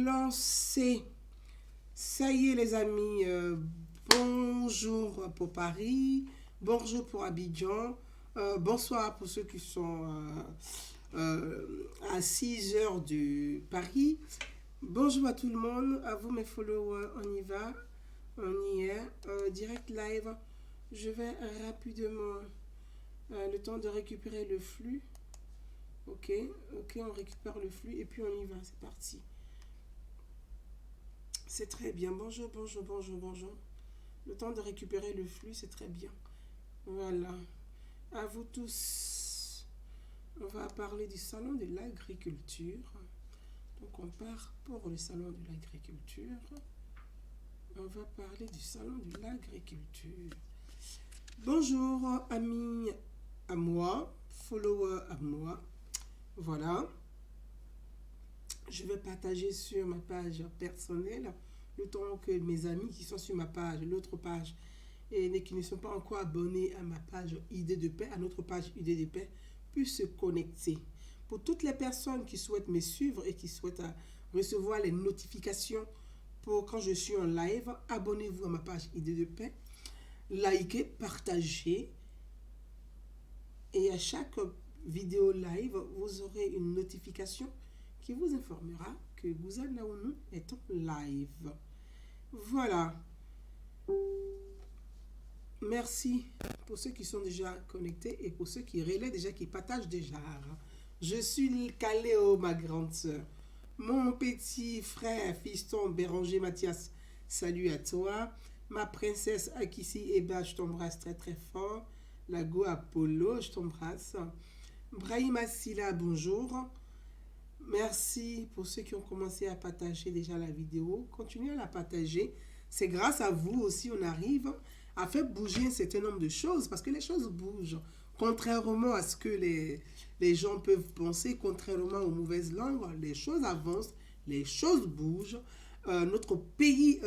Lancé. Ça y est les amis, bonjour pour Paris, bonjour pour Abidjan, bonsoir pour ceux qui sont à 6 heures de Paris. Bonjour à tout le monde, à vous mes followers, on y va, on y est, direct live. Je vais rapidement, le temps de récupérer le flux. Ok, on récupère le flux et puis on y va, c'est parti. C'est très bien. Bonjour. Le temps de récupérer le flux, c'est très bien. Voilà. À vous tous. On va parler du salon de l'agriculture. Donc, on part pour le salon de l'agriculture. On va parler du salon de l'agriculture. Bonjour, amis à moi, followers à moi. Voilà. Je vais partager sur ma page personnelle le temps que mes amis qui sont sur ma page, l'autre page, et qui ne sont pas encore abonnés à ma page Idée de paix, à notre page Idée de paix, puissent se connecter. Pour toutes les personnes qui souhaitent me suivre et qui souhaitent recevoir les notifications pour quand je suis en live, abonnez-vous à ma page Idée de paix, likez, partagez, et à chaque vidéo live, vous aurez une notification qui vous informera que Gouzane Naounou est en live. Voilà. Merci pour ceux qui sont déjà connectés et pour ceux qui relaient déjà, qui partagent déjà. Je suis Caléo, ma grande sœur. Mon petit frère, fiston Béranger Mathias, salut à toi. Ma princesse Akissi Eba, je t'embrasse très très fort. Lago Apollo, je t'embrasse. Brahima Silla, bonjour. Merci pour ceux qui ont commencé à partager déjà la vidéo. Continuez à la partager. C'est grâce à vous aussi on arrive à faire bouger un certain nombre de choses parce que les choses bougent. Contrairement à ce que les gens peuvent penser, contrairement aux mauvaises langues, les choses avancent, les choses bougent. Notre pays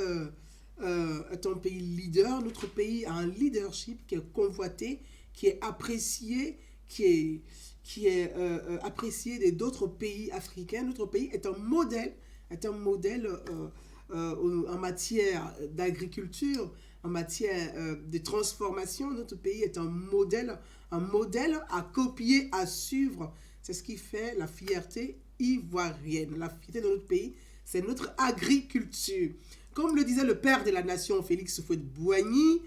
est un pays leader. Notre pays a un leadership qui est convoité, qui est apprécié, qui est apprécié d'autres pays africains. Notre pays est un modèle en matière d'agriculture, en matière de transformation. Notre pays est un modèle à copier, à suivre. C'est ce qui fait la fierté ivoirienne. La fierté de notre pays, c'est notre agriculture. Comme le disait le père de la nation, Félix Houphouët-Boigny,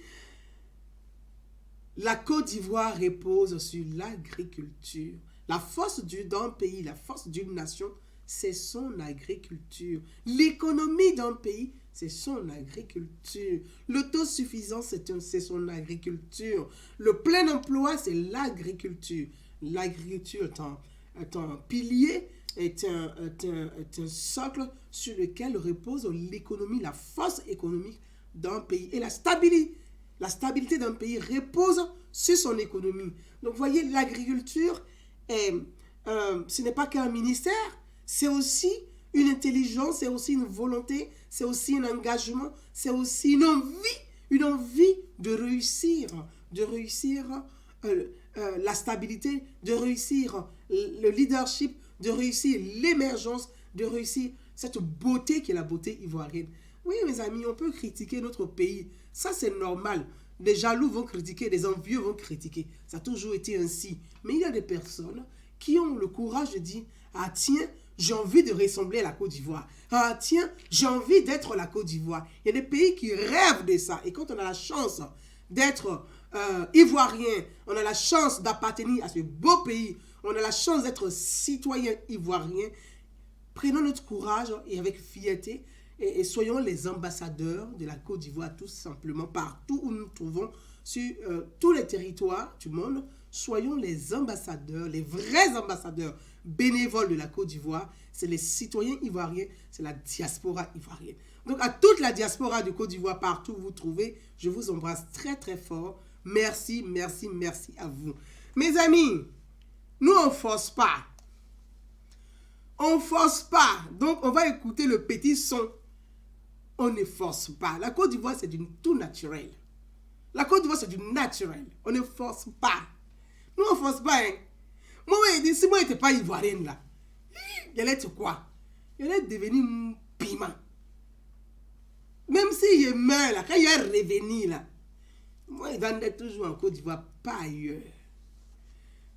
la Côte d'Ivoire repose sur l'agriculture. La force d'un pays, la force d'une nation, c'est son agriculture. L'économie d'un pays, c'est son agriculture. L'autosuffisance, c'est son agriculture. Le plein emploi, c'est l'agriculture. L'agriculture est un pilier, est un socle sur lequel repose l'économie, la force économique d'un pays. Et la stabilité d'un pays repose sur son économie. Donc, vous voyez, l'agriculture, ce n'est pas qu'un ministère, c'est aussi une intelligence, c'est aussi une volonté, c'est aussi un engagement, c'est aussi une envie de réussir la stabilité, de réussir le leadership, de réussir l'émergence, de réussir cette beauté qui est la beauté ivoirienne. Oui, mes amis, on peut critiquer notre pays. Ça, c'est normal. Les jaloux vont critiquer, les envieux vont critiquer. Ça a toujours été ainsi. Mais il y a des personnes qui ont le courage de dire « Ah tiens, j'ai envie de ressembler à la Côte d'Ivoire. Ah tiens, j'ai envie d'être la Côte d'Ivoire. » Il y a des pays qui rêvent de ça. Et quand on a la chance d'être ivoirien, on a la chance d'appartenir à ce beau pays, on a la chance d'être citoyen ivoirien, prenons notre courage et avec fierté, et soyons les ambassadeurs de la Côte d'Ivoire, tout simplement, partout où nous nous trouvons, sur tous les territoires du monde. Soyons les ambassadeurs, les vrais ambassadeurs bénévoles de la Côte d'Ivoire. C'est les citoyens ivoiriens, c'est la diaspora ivoirienne. Donc, à toute la diaspora de Côte d'Ivoire, partout où vous vous trouvez, je vous embrasse très, très fort. Merci à vous. Mes amis, nous, on ne force pas. On ne force pas. Donc, on va écouter le petit son. On ne force pas. La Côte d'Ivoire, c'est du tout naturel. La Côte d'Ivoire, c'est du naturel. On ne force pas. Nous, on ne force pas. Hein. Moi, si moi, je n'étais pas ivoirienne, là, j'allais être quoi? J'allais devenir piment. Même si je meurs, là, quand il y a un revenu, là, moi, je vais être toujours en Côte d'Ivoire, pas ailleurs.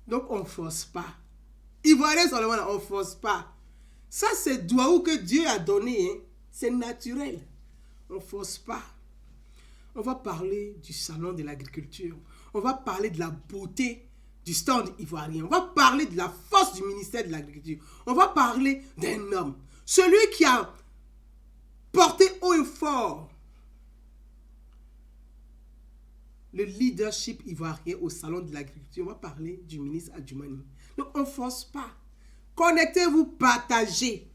Donc, on ne force pas. Ivoirien seulement, on ne force pas. Ça, c'est Douaou que Dieu a donné. Hein. C'est naturel. On ne force pas. On va parler du salon de l'agriculture. On va parler de la beauté du stand ivoirien. On va parler de la force du ministère de l'Agriculture. On va parler d'un homme. Celui qui a porté haut et fort le leadership ivoirien au salon de l'agriculture. On va parler du ministre Adjoumani. Donc, on ne force pas. Connectez-vous, partagez.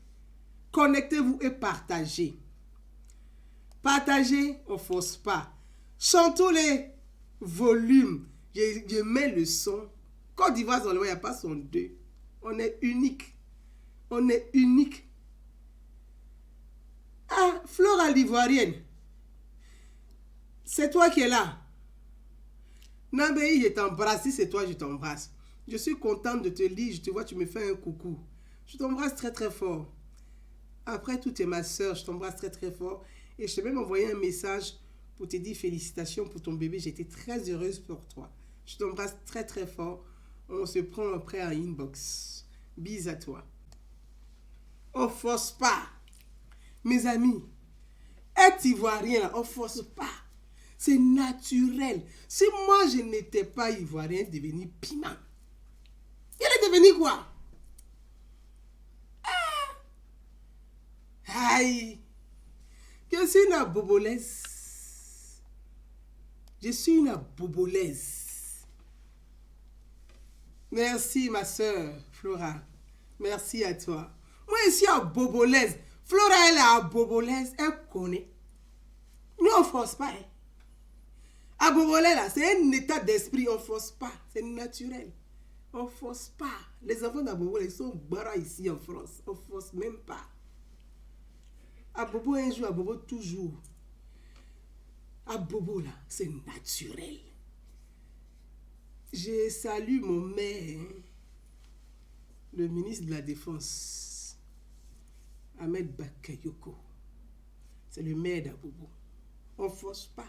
Connectez-vous et partagez. Partagez, on ne force pas. Chantons les volumes. Je mets le son. Côte d'Ivoire, il n'y a pas son 2. On est unique. On est unique. Ah, Flora l'Ivoirienne. C'est toi qui es là. Nabéi, je t'embrasse. Si c'est toi, je t'embrasse. Je suis contente de te lire. Je te vois, tu me fais un coucou. Je t'embrasse très très fort. Après tout, tu es ma soeur. Je t'embrasse très très fort. Et je t'ai même envoyé un message pour te dire félicitations pour ton bébé. J'étais très heureuse pour toi. Je t'embrasse très très fort. On se prend après en inbox. Bis à toi. On ne force pas. Mes amis, être ivoirien, on ne force pas. C'est naturel. Si moi, je n'étais pas ivoirien, je devenais piment. Il est devenu quoi? Aïe! Je suis une bobolaise. Je suis une bobolaise. Merci, ma soeur Flora. Merci à toi. Moi, je suis une bobolaise. Flora, elle est une bobolaise. Elle connaît. Nous, on ne force pas. Hein. À bobolais, là, c'est un état d'esprit. On ne force pas. C'est naturel. On ne force pas. Les enfants d'Abobo, ils sont barras ici en France. On ne force même pas. Abobo un jour, Abobo toujours. Abobo là, c'est naturel. Je salue mon maire, le ministre de la Défense, Ahmed Bakayoko. C'est le maire d'Abobo. On ne force pas.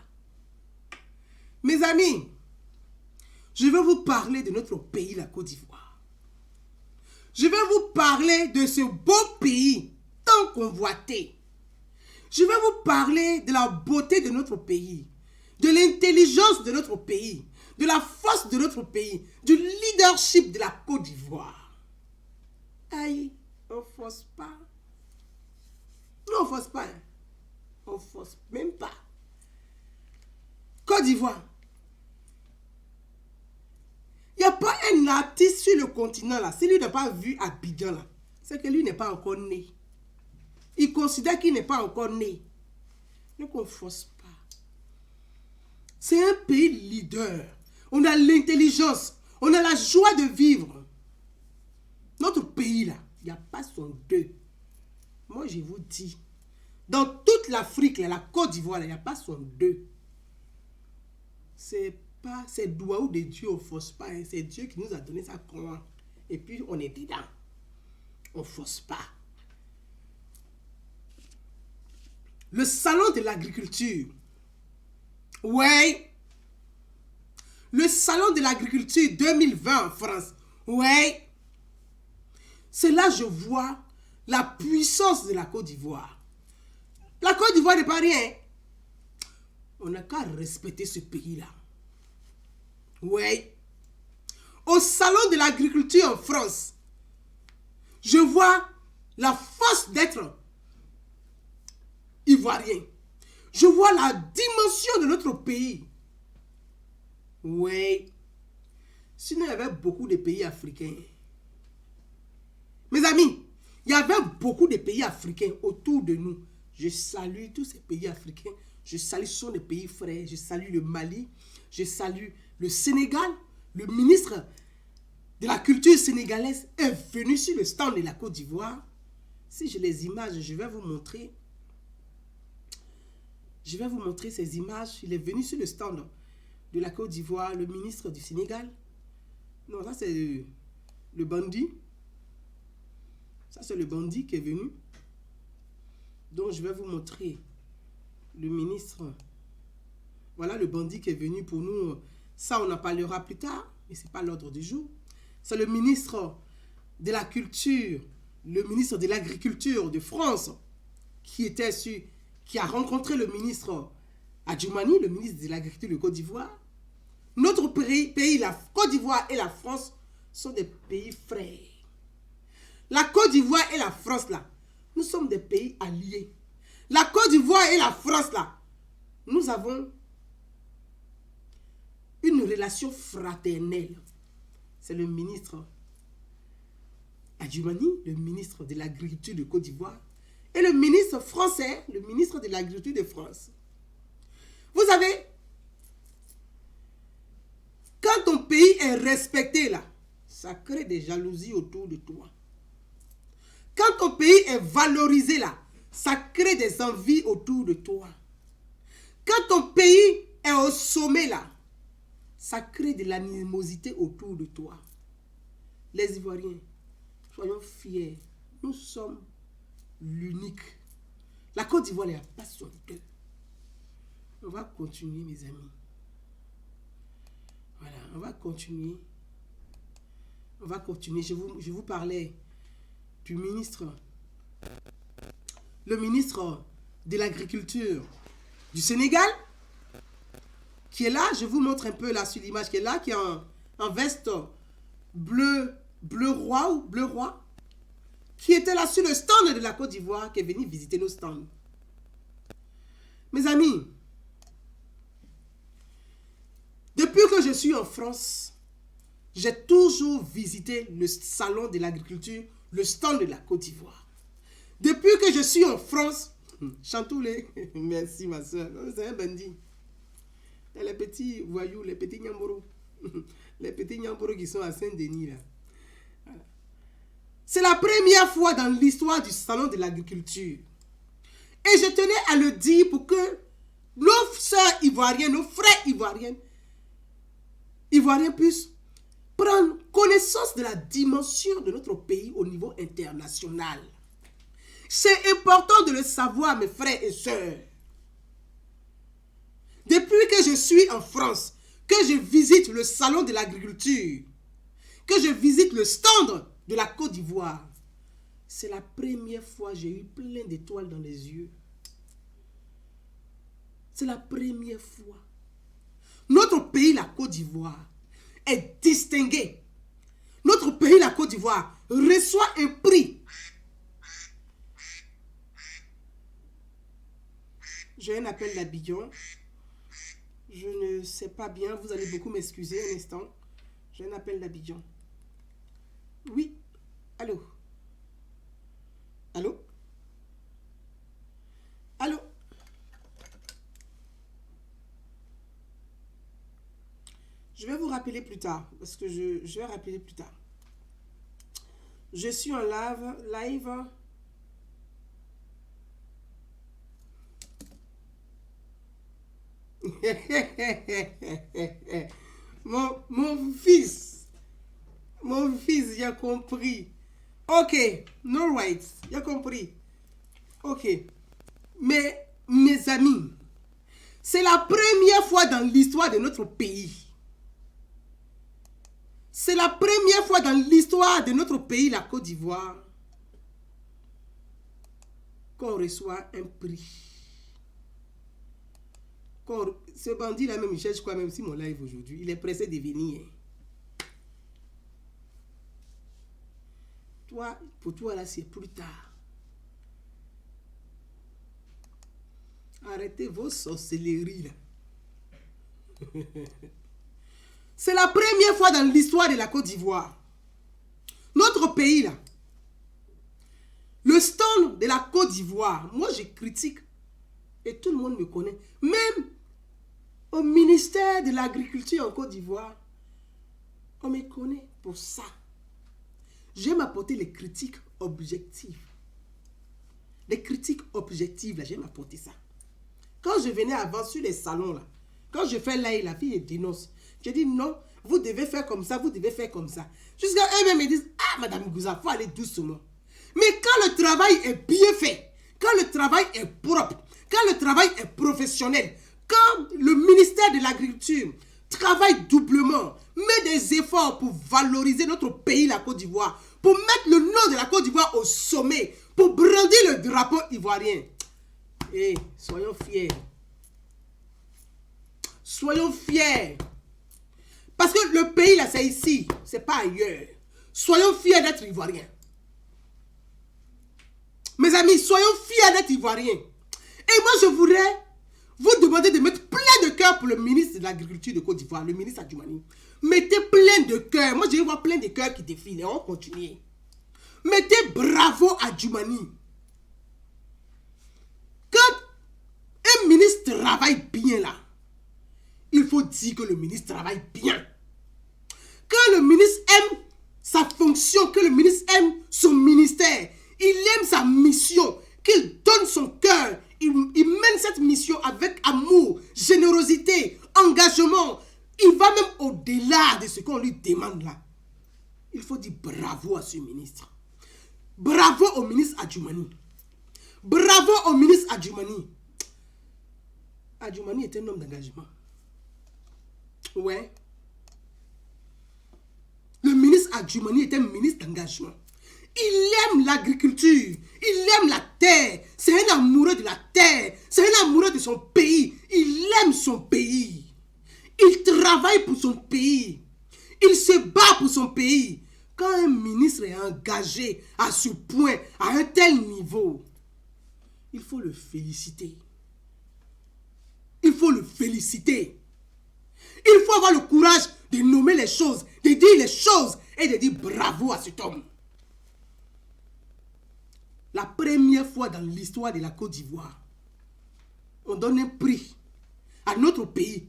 Mes amis, je vais vous parler de notre pays, la Côte d'Ivoire. Je vais vous parler de ce beau pays tant convoité. Je vais vous parler de la beauté de notre pays, de l'intelligence de notre pays, de la force de notre pays, du leadership de la Côte d'Ivoire. Aïe, on ne force pas. Non, on ne force pas. On ne force même pas. Côte d'Ivoire. Il n'y a pas un artiste sur le continent là. Si lui n'a pas vu Abidjan là, c'est que lui n'est pas encore né. Il considère qu'il n'est pas encore né. Donc on ne force pas. C'est un pays leader. On a l'intelligence. On a la joie de vivre. Notre pays là, il n'y a pas son deux. Moi je vous dis, dans toute l'Afrique, la Côte d'Ivoire, il n'y a pas son deux. C'est Douaou de Dieu, on ne force pas. Hein. C'est Dieu qui nous a donné sa croix. Et puis on est dedans. On ne force pas. Le salon de l'agriculture. Ouais. Le salon de l'agriculture 2020 en France. Ouais. C'est là que je vois la puissance de la Côte d'Ivoire. La Côte d'Ivoire n'est pas rien. On n'a qu'à respecter ce pays-là. Ouais. Au salon de l'agriculture en France, je vois la force d'être ivoirien. Je vois la dimension de notre pays. Oui. Sinon, il y avait beaucoup de pays africains. Mes amis, il y avait beaucoup de pays africains autour de nous. Je salue tous ces pays africains. Je salue, ce sont des pays frères. Je salue le Mali. Je salue le Sénégal. Le ministre de la culture sénégalaise est venu sur le stand de la Côte d'Ivoire. Si j'ai les images, je vais vous montrer. Je vais vous montrer ces images. Il est venu sur le stand de la Côte d'Ivoire, le ministre du Sénégal, Non, ça c'est le bandit. Ça c'est le bandit qui est venu. Donc je vais vous montrer le ministre. Voilà le bandit qui est venu pour nous. Ça on en parlera plus tard, mais ce n'est pas l'ordre du jour. C'est le ministre de la Culture, le ministre de l'Agriculture de France qui a rencontré le ministre Adjoumani, le ministre de l'Agriculture de Côte d'Ivoire. Notre pays, la Côte d'Ivoire et la France sont des pays frères. La Côte d'Ivoire et la France, là, nous sommes des pays alliés. La Côte d'Ivoire et la France, là, nous avons une relation fraternelle. C'est le ministre Adjoumani, le ministre de l'Agriculture de Côte d'Ivoire, et le ministre français, le ministre de l'Agriculture de France. Vous savez, quand ton pays est respecté, là, ça crée des jalousies autour de toi. Quand ton pays est valorisé, là, ça crée des envies autour de toi. Quand ton pays est au sommet, là, ça crée de l'animosité autour de toi. Les Ivoiriens, soyons fiers. Nous sommes l'unique. La Côte d'Ivoire, il n'y a pas son deux. On va continuer, mes amis. Voilà, on va continuer. On va continuer. Je vous parlais du ministre, le ministre de l'Agriculture du Sénégal, qui est là. Je vous montre un peu là sur l'image, qui est là, qui est en veste bleu roi, qui était là sur le stand de la Côte d'Ivoire, qui est venu visiter nos stands. Mes amis, depuis que je suis en France, j'ai toujours visité le salon de l'agriculture, le stand de la Côte d'Ivoire. Depuis que je suis en France, Chantoulé, merci ma soeur, c'est un bandit. Et les petits voyous, les petits nyamboros, les petits nyamboros qui sont à Saint-Denis là. Voilà. C'est la première fois dans l'histoire du salon de l'agriculture. Et je tenais à le dire pour que nos sœurs ivoiriennes, nos frères ivoiriens puissent prendre connaissance de la dimension de notre pays au niveau international. C'est important de le savoir, mes frères et sœurs. Depuis que je suis en France, que je visite le salon de l'agriculture, que je visite le stand de la Côte d'Ivoire, c'est la première fois que j'ai eu plein d'étoiles dans les yeux. C'est la première fois. Notre pays, la Côte d'Ivoire, est distingué. Notre pays, la Côte d'Ivoire, reçoit un prix. J'ai un appel d'Abidjan. Je ne sais pas bien. Vous allez beaucoup m'excuser un instant. J'ai un appel d'Abidjan. Oui. Allô? Allô? Allô? Je vais vous rappeler plus tard. Parce que je vais rappeler plus tard. Je suis en live. Mon fils, il a compris. Ok, no rights, il a compris. Ok, mais mes amis, c'est la première fois dans l'histoire de notre pays. C'est la première fois dans l'histoire de notre pays, la Côte d'Ivoire, qu'on reçoit un prix. Ce bandit-là, même, il cherche quoi, même si mon live aujourd'hui, il est pressé de venir. Toi, pour toi, là, c'est plus tard. Arrêtez vos sorcelleries, là. C'est la première fois dans l'histoire de la Côte d'Ivoire. Notre pays, là, le stand de la Côte d'Ivoire, moi, je critique et tout le monde me connaît. Même au ministère de l'Agriculture en Côte d'Ivoire, on me connaît pour ça. J'aime apporter les critiques objectives. Les critiques objectives, là, j'aime apporter ça. Quand je venais avant sur les salons, là, quand je fais là, la fille dénonce. Je dis non, vous devez faire comme ça, vous devez faire comme ça. Jusqu'à eux-mêmes, ils disent, ah, Madame Gouza, il faut aller doucement. Mais quand le travail est bien fait, quand le travail est propre, quand le travail est professionnel, quand le ministère de l'Agriculture travaille doublement, met des efforts pour valoriser notre pays, la Côte d'Ivoire, pour mettre le nom de la Côte d'Ivoire au sommet, pour brandir le drapeau ivoirien. Eh, soyons fiers. Soyons fiers. Parce que le pays, là, c'est ici. C'est pas ailleurs. Soyons fiers d'être ivoiriens. Mes amis, soyons fiers d'être ivoiriens. Et moi, je voudrais vous demander de mettre plein de cœur pour le ministre de l'Agriculture de Côte d'Ivoire, le ministre Adjoumani. Mettez plein de cœur. Moi, je vais voir plein de cœurs qui défilent. Et on continue. Mettez bravo Adjoumani. Quand un ministre travaille bien là, il faut dire que le ministre travaille bien. Quand le ministre aime sa fonction, que le ministre aime son ministère, il aime sa mission, qu'il donne son cœur, il mène cette mission avec amour, générosité, engagement. Il va même au-delà de ce qu'on lui demande là. Il faut dire bravo à ce ministre. Bravo au ministre Adjoumani. Bravo au ministre Adjoumani. Adjoumani est un homme d'engagement. Ouais. Le ministre Adjoumani est un ministre d'engagement. Il aime l'agriculture. Il aime la terre. C'est un amoureux de la terre. C'est un amoureux de son pays. Il aime son pays. Il travaille pour son pays. Il se bat pour son pays. Quand un ministre est engagé à ce point, à un tel niveau, il faut le féliciter. Il faut le féliciter. Il faut avoir le courage de nommer les choses, de dire les choses et de dire bravo à cet homme. La première fois dans l'histoire de la Côte d'Ivoire, on donne un prix à notre pays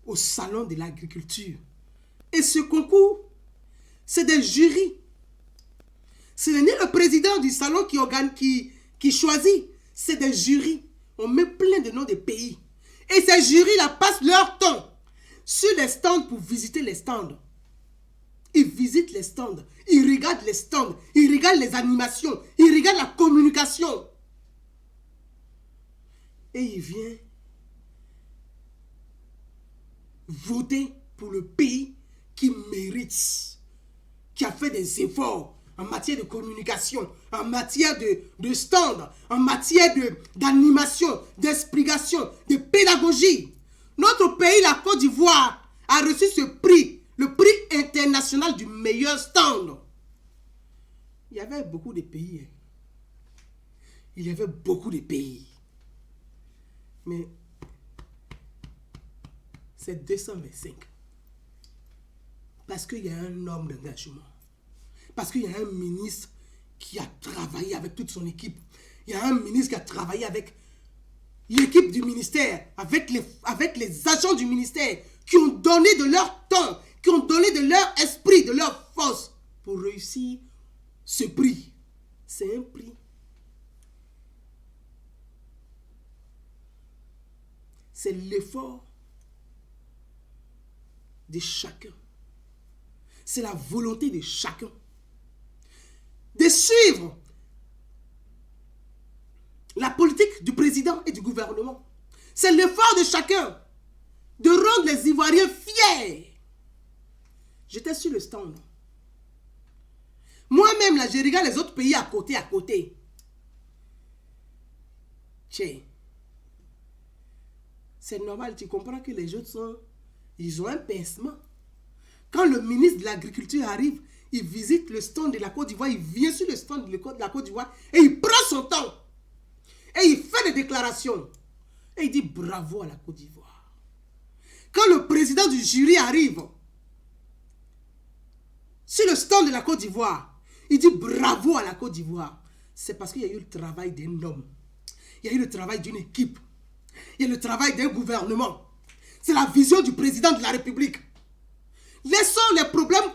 au salon de l'agriculture. Et ce concours, c'est des jurys. Ce n'est le président du salon qui choisit, c'est des jurys. On met plein de noms de pays. Et ces jurys-là passent leur temps sur les stands pour visiter les stands. Ils visitent les stands, ils regardent les stands, ils regardent les animations, ils regardent la communication. Et ils viennent voter pour le pays qui mérite, qui a fait des efforts en matière de communication, en matière de stand, en matière d'animation, d'explication, de pédagogie. Notre pays, la Côte d'Ivoire, a reçu ce prix, le prix international du meilleur stand. Il y avait beaucoup de pays. Il y avait beaucoup de pays. Mais c'est 225. Parce qu'il y a un homme d'engagement. Parce qu'il y a un ministre qui a travaillé avec toute son équipe. Il y a un ministre qui a travaillé avec l'équipe du ministère, avec les agents du ministère, qui ont donné de leur temps, qui ont donné de leur esprit, de leur force pour réussir ce prix. C'est un prix. C'est l'effort de chacun. C'est la volonté de chacun de suivre la politique du président et du gouvernement. C'est l'effort de chacun de rendre les Ivoiriens fiers. J'étais sur le stand. Moi-même, là, je regarde les autres pays à côté. Tiens. C'est normal, tu comprends que les autres ils ont un pincement. Quand le ministre de l'Agriculture arrive, il visite le stand de la Côte d'Ivoire, il vient sur le stand de la Côte d'Ivoire et il prend son temps. Et il fait des déclarations. Et il dit bravo à la Côte d'Ivoire. Quand le président du jury arrive sur le stand de la Côte d'Ivoire, il dit bravo à la Côte d'Ivoire. C'est parce qu'il y a eu le travail d'un homme. Il y a eu le travail d'une équipe. Il y a le travail d'un gouvernement. C'est la vision du président de la République. Laissons les problèmes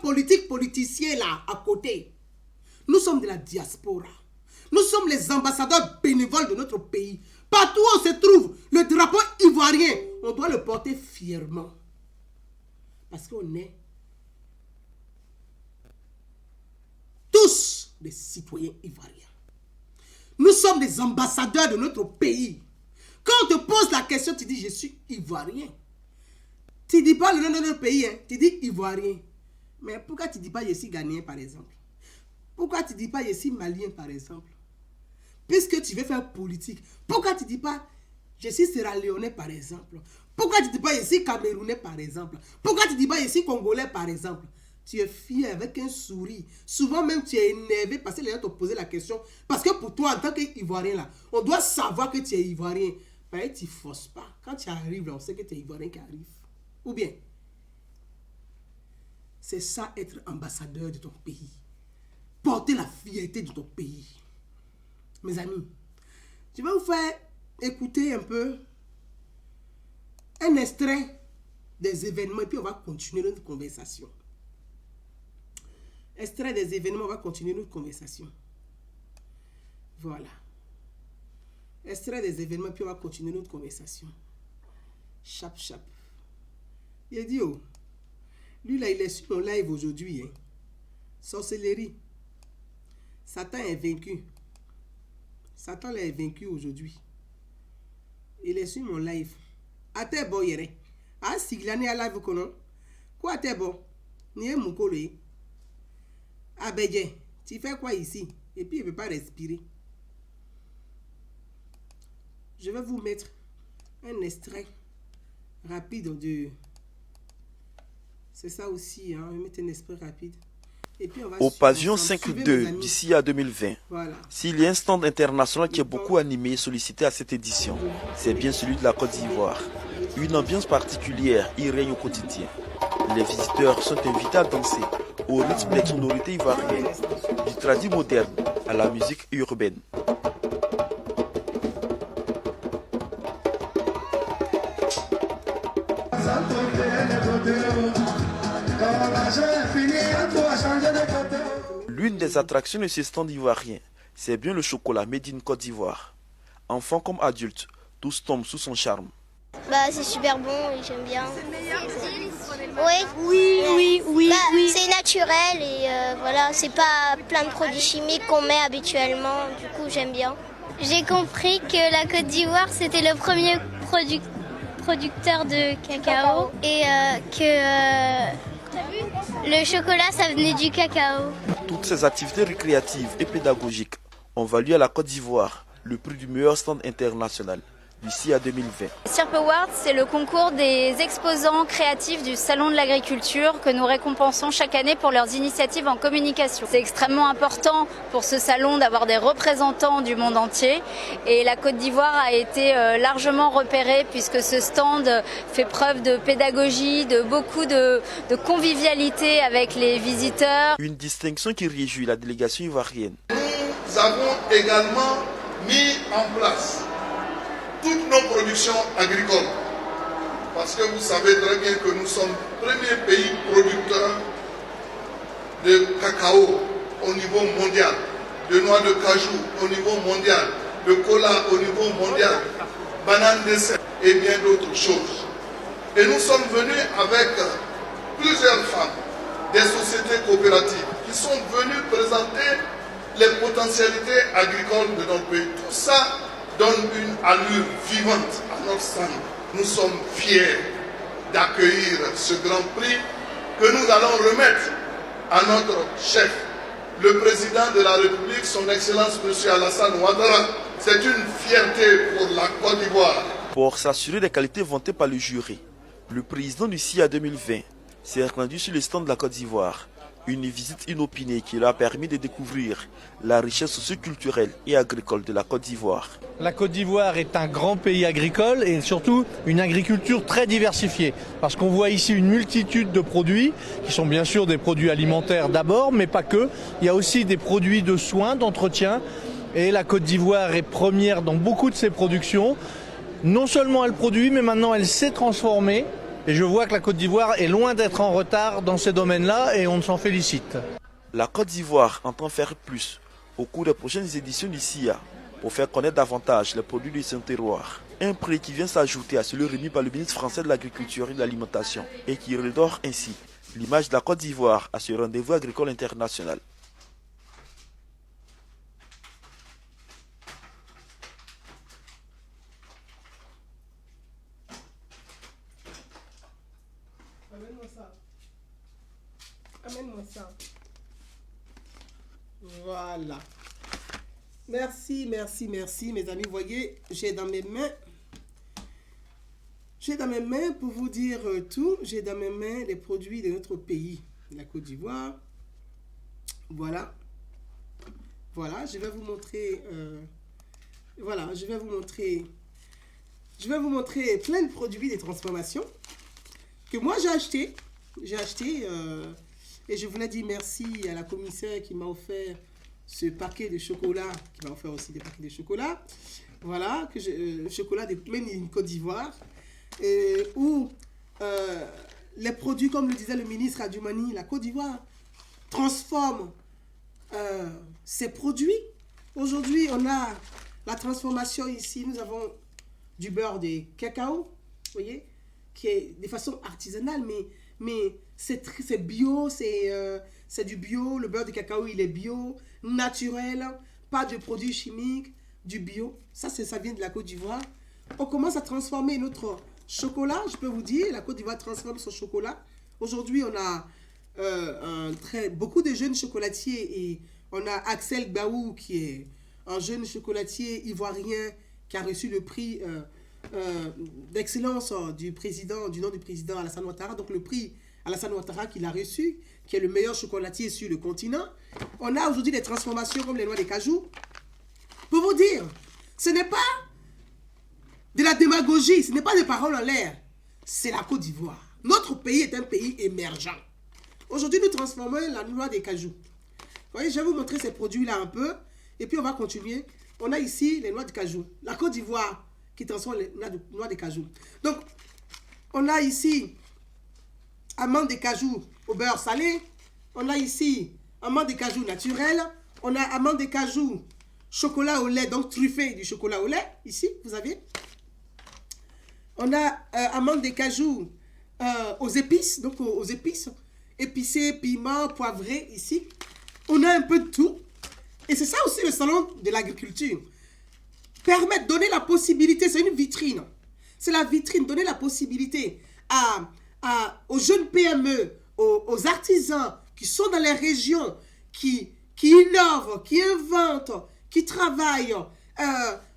politiciens là à côté. Nous sommes de la diaspora. Nous sommes les ambassadeurs bénévoles de notre pays. Partout où on se trouve, le drapeau ivoirien, on doit le porter fièrement. Parce qu'on est tous des citoyens ivoiriens. Nous sommes des ambassadeurs de notre pays. Quand on te pose la question, tu dis je suis ivoirien. Tu ne dis pas le nom de notre pays, hein. Tu dis ivoirien. Mais pourquoi tu ne dis pas je suis ghanéen par exemple? Pourquoi tu ne dis pas je suis malien par exemple? Puisque tu veux faire politique, pourquoi tu ne dis pas je suis sierra-léonais par exemple? Pourquoi tu ne dis pas je suis camerounais par exemple? Pourquoi tu ne dis pas je suis congolais par exemple? Tu es fier avec un sourire. Souvent même tu es énervé parce que les gens t'ont posé la question. Parce que pour toi en tant qu'Ivoirien là, on doit savoir que tu es Ivoirien. Mais tu ne forces pas. Quand tu arrives là, on sait que tu es Ivoirien qui arrive. Ou bien, c'est ça être ambassadeur de ton pays. Porter la fierté de ton pays. Mes amis, je vais vous faire écouter un peu un extrait des événements et puis on va continuer notre conversation. Extrait des événements, on va continuer notre conversation. Voilà. Extrait des événements, puis on va continuer notre conversation. Chap, chap. Il a dit, oh, lui là, il est sur mon live aujourd'hui. Hein. Sorcellerie. Satan est vaincu. Satan là est vaincu aujourd'hui. Il est sur mon live. Atebo yere. A siglane a live kono. Quoi atebo? Ni e mukolo ye. Abedje, tu fais quoi ici? Et puis il ne peut pas respirer. Je vais vous mettre un extrait rapide de... C'est ça aussi, hein? Je vais mettre un extrait rapide. Et puis on va au pavillon 5.2 d'ici à 2020. Voilà. S'il y a un stand international qui est beaucoup animé et sollicité à cette édition, c'est bien celui de la Côte d'Ivoire. Une ambiance particulière y règne au quotidien. Les visiteurs sont invités à danser au rythme des sonorités ivoiriennes, du tradi moderne à la musique urbaine. L'une des attractions de ce stand ivoirien, c'est bien le chocolat made in Côte d'Ivoire. Enfants comme adultes, tous tombent sous son charme. Bah, c'est super bon et j'aime bien. Oui. C'est naturel et voilà, c'est pas plein de produits chimiques qu'on met habituellement. Du coup, j'aime bien. J'ai compris que la Côte d'Ivoire, c'était le premier producteur de cacao et que le chocolat, ça venait du cacao. Toutes ces activités récréatives et pédagogiques ont valu à la Côte d'Ivoire le prix du meilleur stand international d'ici à 2020. SIRP Awards, c'est le concours des exposants créatifs du Salon de l'Agriculture que nous récompensons chaque année pour leurs initiatives en communication. C'est extrêmement important pour ce salon d'avoir des représentants du monde entier et la Côte d'Ivoire a été largement repérée puisque ce stand fait preuve de pédagogie, de beaucoup de convivialité avec les visiteurs. Une distinction qui réjouit la délégation ivoirienne. Nous avons également mis en place toutes nos productions agricoles. Parce que vous savez très bien que nous sommes le premier pays producteur de cacao au niveau mondial, de noix de cajou au niveau mondial, de cola au niveau mondial, bananes dessert et bien d'autres choses. Et nous sommes venus avec plusieurs femmes des sociétés coopératives qui sont venues présenter les potentialités agricoles de notre pays. Tout ça donne une allure vivante à notre stand. Nous sommes fiers d'accueillir ce grand prix que nous allons remettre à notre chef, le président de la République, son Excellence M. Alassane Ouattara. C'est une fierté pour la Côte d'Ivoire. Pour s'assurer des qualités vantées par le jury, le président du CIA 2020 s'est rendu sur le stand de la Côte d'Ivoire. Une visite inopinée qui lui a permis de découvrir la richesse socioculturelle et agricole de la Côte d'Ivoire. La Côte d'Ivoire est un grand pays agricole et surtout une agriculture très diversifiée. Parce qu'on voit ici une multitude de produits qui sont bien sûr des produits alimentaires d'abord, mais pas que. Il y a aussi des produits de soins, d'entretien. Et la Côte d'Ivoire est première dans beaucoup de ses productions. Non seulement elle produit, mais maintenant elle s'est transformée. Et je vois que la Côte d'Ivoire est loin d'être en retard dans ces domaines-là et on s'en félicite. La Côte d'Ivoire entend faire plus au cours des prochaines éditions du CIA pour faire connaître davantage les produits de son terroir. Un prix qui vient s'ajouter à celui remis par le ministre français de l'Agriculture et de l'Alimentation et qui redore ainsi l'image de la Côte d'Ivoire à ce rendez-vous agricole international. Amène-moi ça. Amène-moi ça. Voilà. Merci, merci, merci, mes amis. Vous voyez, j'ai dans mes mains, pour vous dire tout, j'ai dans mes mains les produits de notre pays, la Côte d'Ivoire. Voilà. Voilà, je vais vous montrer, voilà, je vais vous montrer plein de produits de transformation que moi j'ai acheté. Et je voulais dire merci à la commissaire qui m'a offert ce paquet de chocolat, qui m'a offert aussi des paquets de chocolat. Voilà, chocolat de Made in Côte d'Ivoire, où les produits, comme le disait le ministre Adjumani, la Côte d'Ivoire transforme ses produits. Aujourd'hui, on a la transformation ici. Nous avons du beurre de cacao, vous voyez, qui est de façon artisanale, mais c'est bio, c'est du bio. Le beurre de cacao, il est bio, naturel, pas de produits chimiques, du bio. Ça vient de la Côte d'Ivoire. On commence à transformer notre chocolat. Je peux vous dire, la Côte d'Ivoire transforme son chocolat. Aujourd'hui, on a beaucoup de jeunes chocolatiers et on a Axel Baou qui est un jeune chocolatier ivoirien qui a reçu le prix d'excellence du nom du président Alassane Ouattara. Donc le prix Alassane Ouattara qu'il a reçu, qui est le meilleur chocolatier sur le continent. On a aujourd'hui des transformations comme les noix de cajou. Pour vous dire, ce n'est pas de la démagogie, ce n'est pas des paroles en l'air. C'est la Côte d'Ivoire. Notre pays est un pays émergent. Aujourd'hui, nous transformons la noix de cajou. Vous voyez, je vais vous montrer ces produits-là un peu. Et puis, on va continuer. On a ici les noix de cajou. La Côte d'Ivoire qui transforme les noix de cajou. Donc, on a ici amandes de cajou au beurre salé. On a ici amandes de cajou naturelles. On a amandes de cajou chocolat au lait, donc truffé du chocolat au lait. Ici, vous avez. On a amandes de cajou aux épices, donc aux épices épicées, piment, poivré, ici. On a un peu de tout. Et c'est ça aussi le salon de l'agriculture. Permettre, donner la possibilité, c'est une vitrine. C'est la vitrine, donner la possibilité aux jeunes PME, aux artisans qui sont dans les régions, qui innovent, qui inventent, qui travaillent,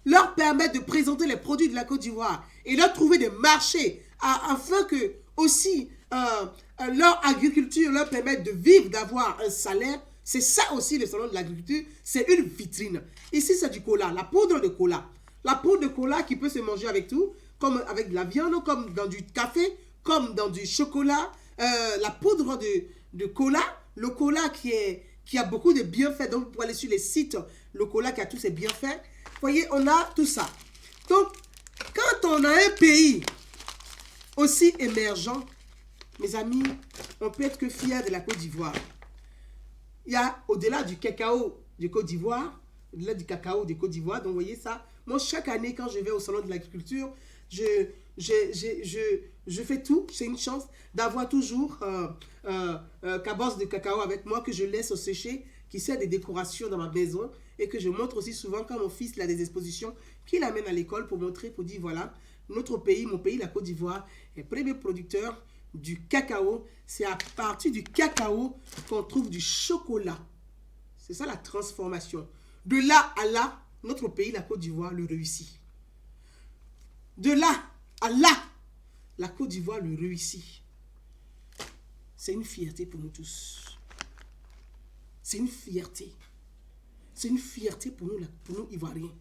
leur permettre de présenter les produits de la Côte d'Ivoire et leur trouver des marchés afin que aussi leur agriculture leur permette de vivre, d'avoir un salaire. C'est ça aussi le salon de l'agriculture, c'est une vitrine. Ici, c'est du cola, la poudre de cola. La poudre de cola qui peut se manger avec tout, comme avec de la viande, comme dans du café, comme dans du chocolat. La poudre de cola, le cola qui a beaucoup de bienfaits. Donc, vous pouvez aller sur les sites, le cola qui a tous ses bienfaits. Vous voyez, on a tout ça. Donc, quand on a un pays aussi émergent, mes amis, on peut être que fier de la Côte d'Ivoire. Il y a au-delà du cacao de Côte d'Ivoire, au-delà du cacao de Côte d'Ivoire, donc vous voyez ça. Moi, chaque année, quand je vais au salon de l'agriculture, je fais tout. C'est une chance d'avoir toujours cabosse de cacao avec moi que je laisse sécher, qui sert des décorations dans ma maison et que je montre aussi souvent quand mon fils il a des expositions qu'il amène à l'école pour montrer, pour dire voilà, notre pays, mon pays, la Côte d'Ivoire, est premier producteur du cacao. C'est à partir du cacao qu'on trouve du chocolat. C'est ça la transformation. De là à là, notre pays, la Côte d'Ivoire, le réussit. De là à là, la Côte d'Ivoire le réussit. C'est une fierté pour nous tous. C'est une fierté. C'est une fierté pour nous Ivoiriens.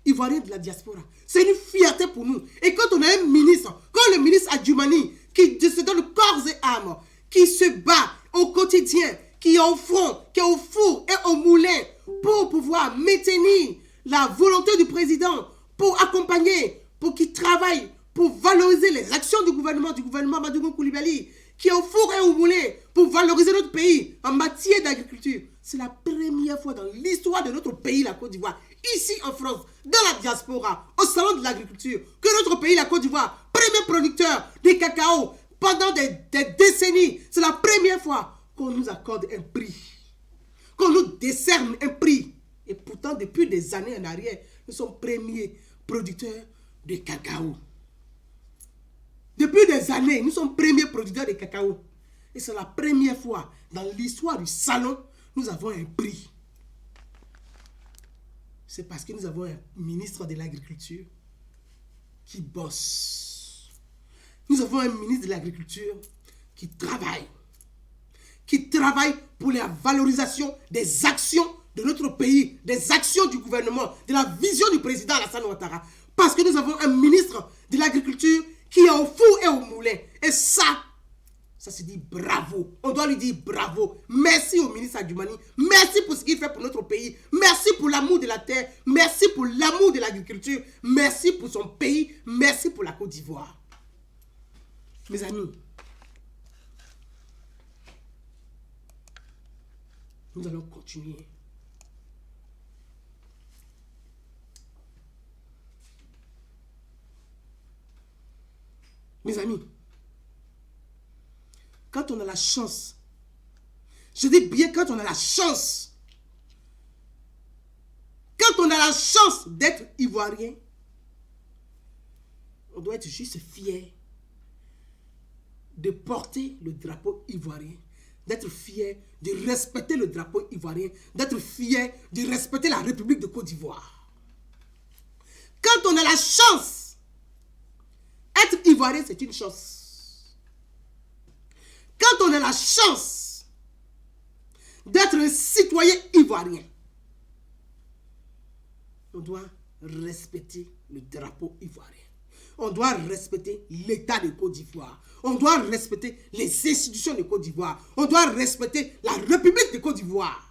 Ivoiriens de la diaspora. C'est une fierté pour nous. Et quand on a un ministre, quand le ministre Adjumani, qui se donne corps et âme, qui se bat au quotidien, qui est au front, qui est au four et au moulin, pour pouvoir maintenir la volonté du président, pour accompagner, pour qu'il travaille, pour valoriser les actions du gouvernement Madougou Coulibaly, qui est au four et au moulin, pour valoriser notre pays en matière d'agriculture. C'est la première fois dans l'histoire de notre pays, la Côte d'Ivoire, ici en France, dans la diaspora, au salon de l'agriculture que notre pays, la Côte d'Ivoire, premier producteur de cacao pendant des décennies, c'est la première fois qu'on nous accorde un prix, qu'on nous décerne un prix. Et pourtant, depuis des années en arrière, nous sommes premiers producteurs de cacao. Depuis des années, nous sommes premiers producteurs de cacao. Et c'est la première fois dans l'histoire du salon, nous avons un prix. C'est parce que nous avons un ministre de l'Agriculture qui bosse. Nous avons un ministre de l'Agriculture qui travaille pour la valorisation des actions de notre pays, des actions du gouvernement, de la vision du président Alassane Ouattara. Parce que nous avons un ministre de l'Agriculture qui est au four et au moulin. Et ça se dit bravo. On doit lui dire bravo. Merci au ministre Adjoumani. Merci pour ce qu'il fait pour notre pays. Merci pour l'amour de la terre. Merci pour l'amour de l'agriculture. Merci pour son pays. Merci pour la Côte d'Ivoire. Mes amis, nous allons continuer. Mes amis, quand on a la chance, je dis bien quand on a la chance, quand on a la chance d'être ivoirien, on doit être juste fier de porter le drapeau ivoirien, d'être fier de respecter le drapeau ivoirien, d'être fier de respecter la République de Côte d'Ivoire. Quand on a la chance, être ivoirien, c'est une chance. Quand on a la chance d'être un citoyen ivoirien, on doit respecter le drapeau ivoirien. On doit respecter l'État de Côte d'Ivoire. On doit respecter les institutions de Côte d'Ivoire. On doit respecter la République de Côte d'Ivoire.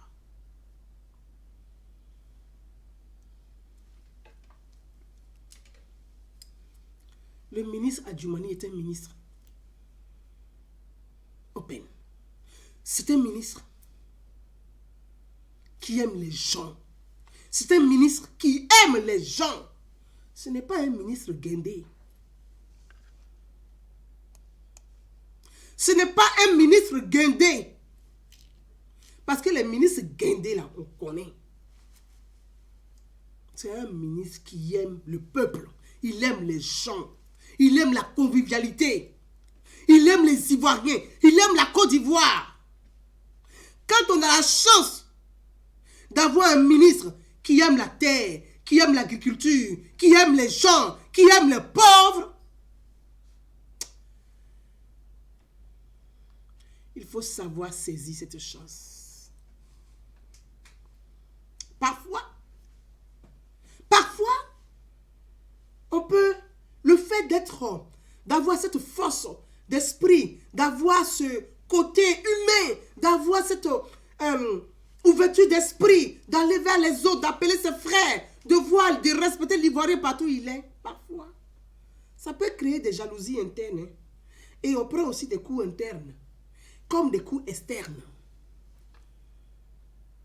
Le ministre Adjoumani est un ministre open. C'est un ministre qui aime les gens. C'est un ministre qui aime les gens. Ce n'est pas un ministre guindé. Ce n'est pas un ministre guindé. Parce que les ministres guindés, là, on connaît. C'est un ministre qui aime le peuple. Il aime les gens. Il aime la convivialité. Il aime les Ivoiriens. Il aime la Côte d'Ivoire. Quand on a la chance d'avoir un ministre qui aime la terre, qui aime l'agriculture, qui aime les gens, qui aime les pauvres, il faut savoir saisir cette chance. Parfois, on peut, le fait d'avoir cette force d'esprit, d'avoir ce côté humain, d'avoir cette ouverture d'esprit, d'aller vers les autres, d'appeler ses frères, de respecter l'Ivoirien partout où il est, parfois, ça peut créer des jalousies internes. Hein. Et on prend aussi des coups internes, comme des coups externes.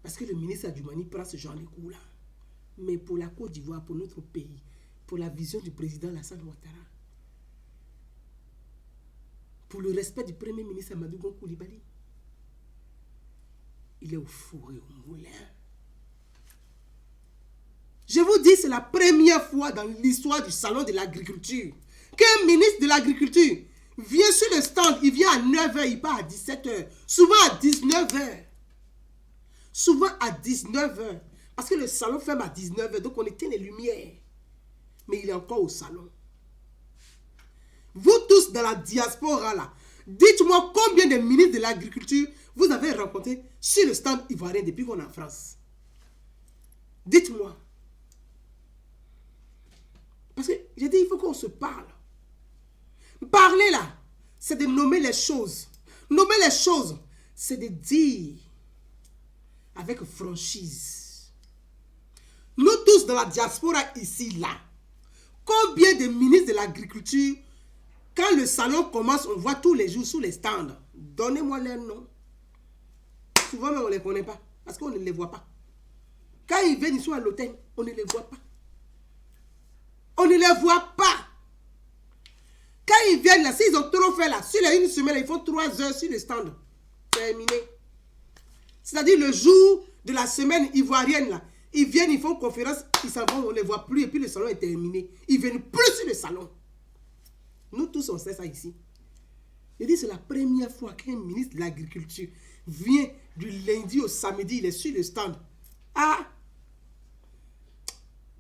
Parce que le ministre Adjoumani prend ce genre de coups-là. Mais pour la Côte d'Ivoire, pour notre pays, pour la vision du président Alassane Ouattara, pour le respect du premier ministre Amadou Gon Coulibaly, il est au four et au moulin. Je vous dis, c'est la première fois dans l'histoire du salon de l'agriculture qu'un ministre de l'agriculture vient sur le stand, il vient à 9h, il part à 17h, souvent à 19h. Souvent à 19h. Parce que le salon ferme à 19h, donc on éteint les lumières. Mais il est encore au salon. Vous tous dans la diaspora là, dites-moi combien de ministres de l'agriculture vous avez rencontrés sur le stand ivoirien depuis qu'on est en France. Dites-moi. Parce que j'ai dit, il faut qu'on se parle. Parler là, c'est de nommer les choses. Nommer les choses, c'est de dire avec franchise. Nous tous dans la diaspora ici, là, combien de ministres de l'agriculture, quand le salon commence, on voit tous les jours sous les stands. Donnez-moi leur nom. Souvent, mais on ne les connaît pas, parce qu'on ne les voit pas. Quand ils viennent, ils sont à l'hôtel, on ne les voit pas. On ne les voit pas. Quand ils viennent là, s'ils ont trop fait là, sur une semaine, ils font 3 heures sur le stand. Terminé. C'est-à-dire le jour de la semaine ivoirienne là, ils viennent, ils font conférence, ils s'en vont, on ne les voit plus et puis le salon est terminé. Ils ne viennent plus sur le salon. Nous tous, on sait ça ici. Je dis, c'est la première fois qu'un ministre de l'Agriculture vient du lundi au samedi, il est sur le stand. Ah!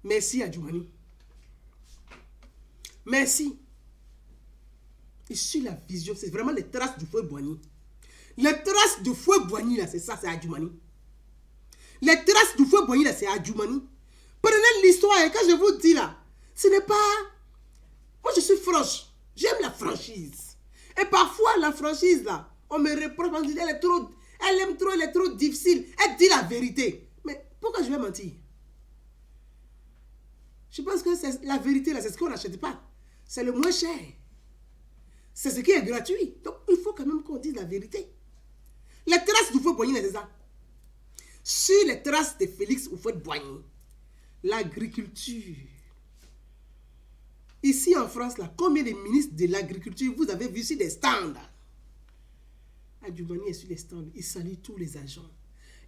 Merci à Djoumani. Merci. Et sur la vision, c'est vraiment les traces du feu Boigny. Les traces du feu Boigny, là, c'est ça, c'est Adjoumani. Les traces du feu Boigny, là, c'est Adjoumani. Prenez l'histoire, et quand je vous dis là, ce n'est pas... Moi, je suis franche. J'aime la franchise. Et parfois, la franchise, là, on me reproche, on dit, elle est trop difficile. Elle dit la vérité. Mais pourquoi je vais mentir? Je pense que la vérité, là, c'est ce qu'on n'achète pas. C'est le moins cher. C'est ce qui est gratuit. Donc, il faut quand même qu'on dise la vérité. Les traces du feu Boigny, c'est ça. Sur les traces de Félix Houphouët-Boigny, l'agriculture. Ici en France, là, combien de ministres de l'agriculture vous avez vu sur des stands? Adjoumani est sur les stands. Il salue tous les agents.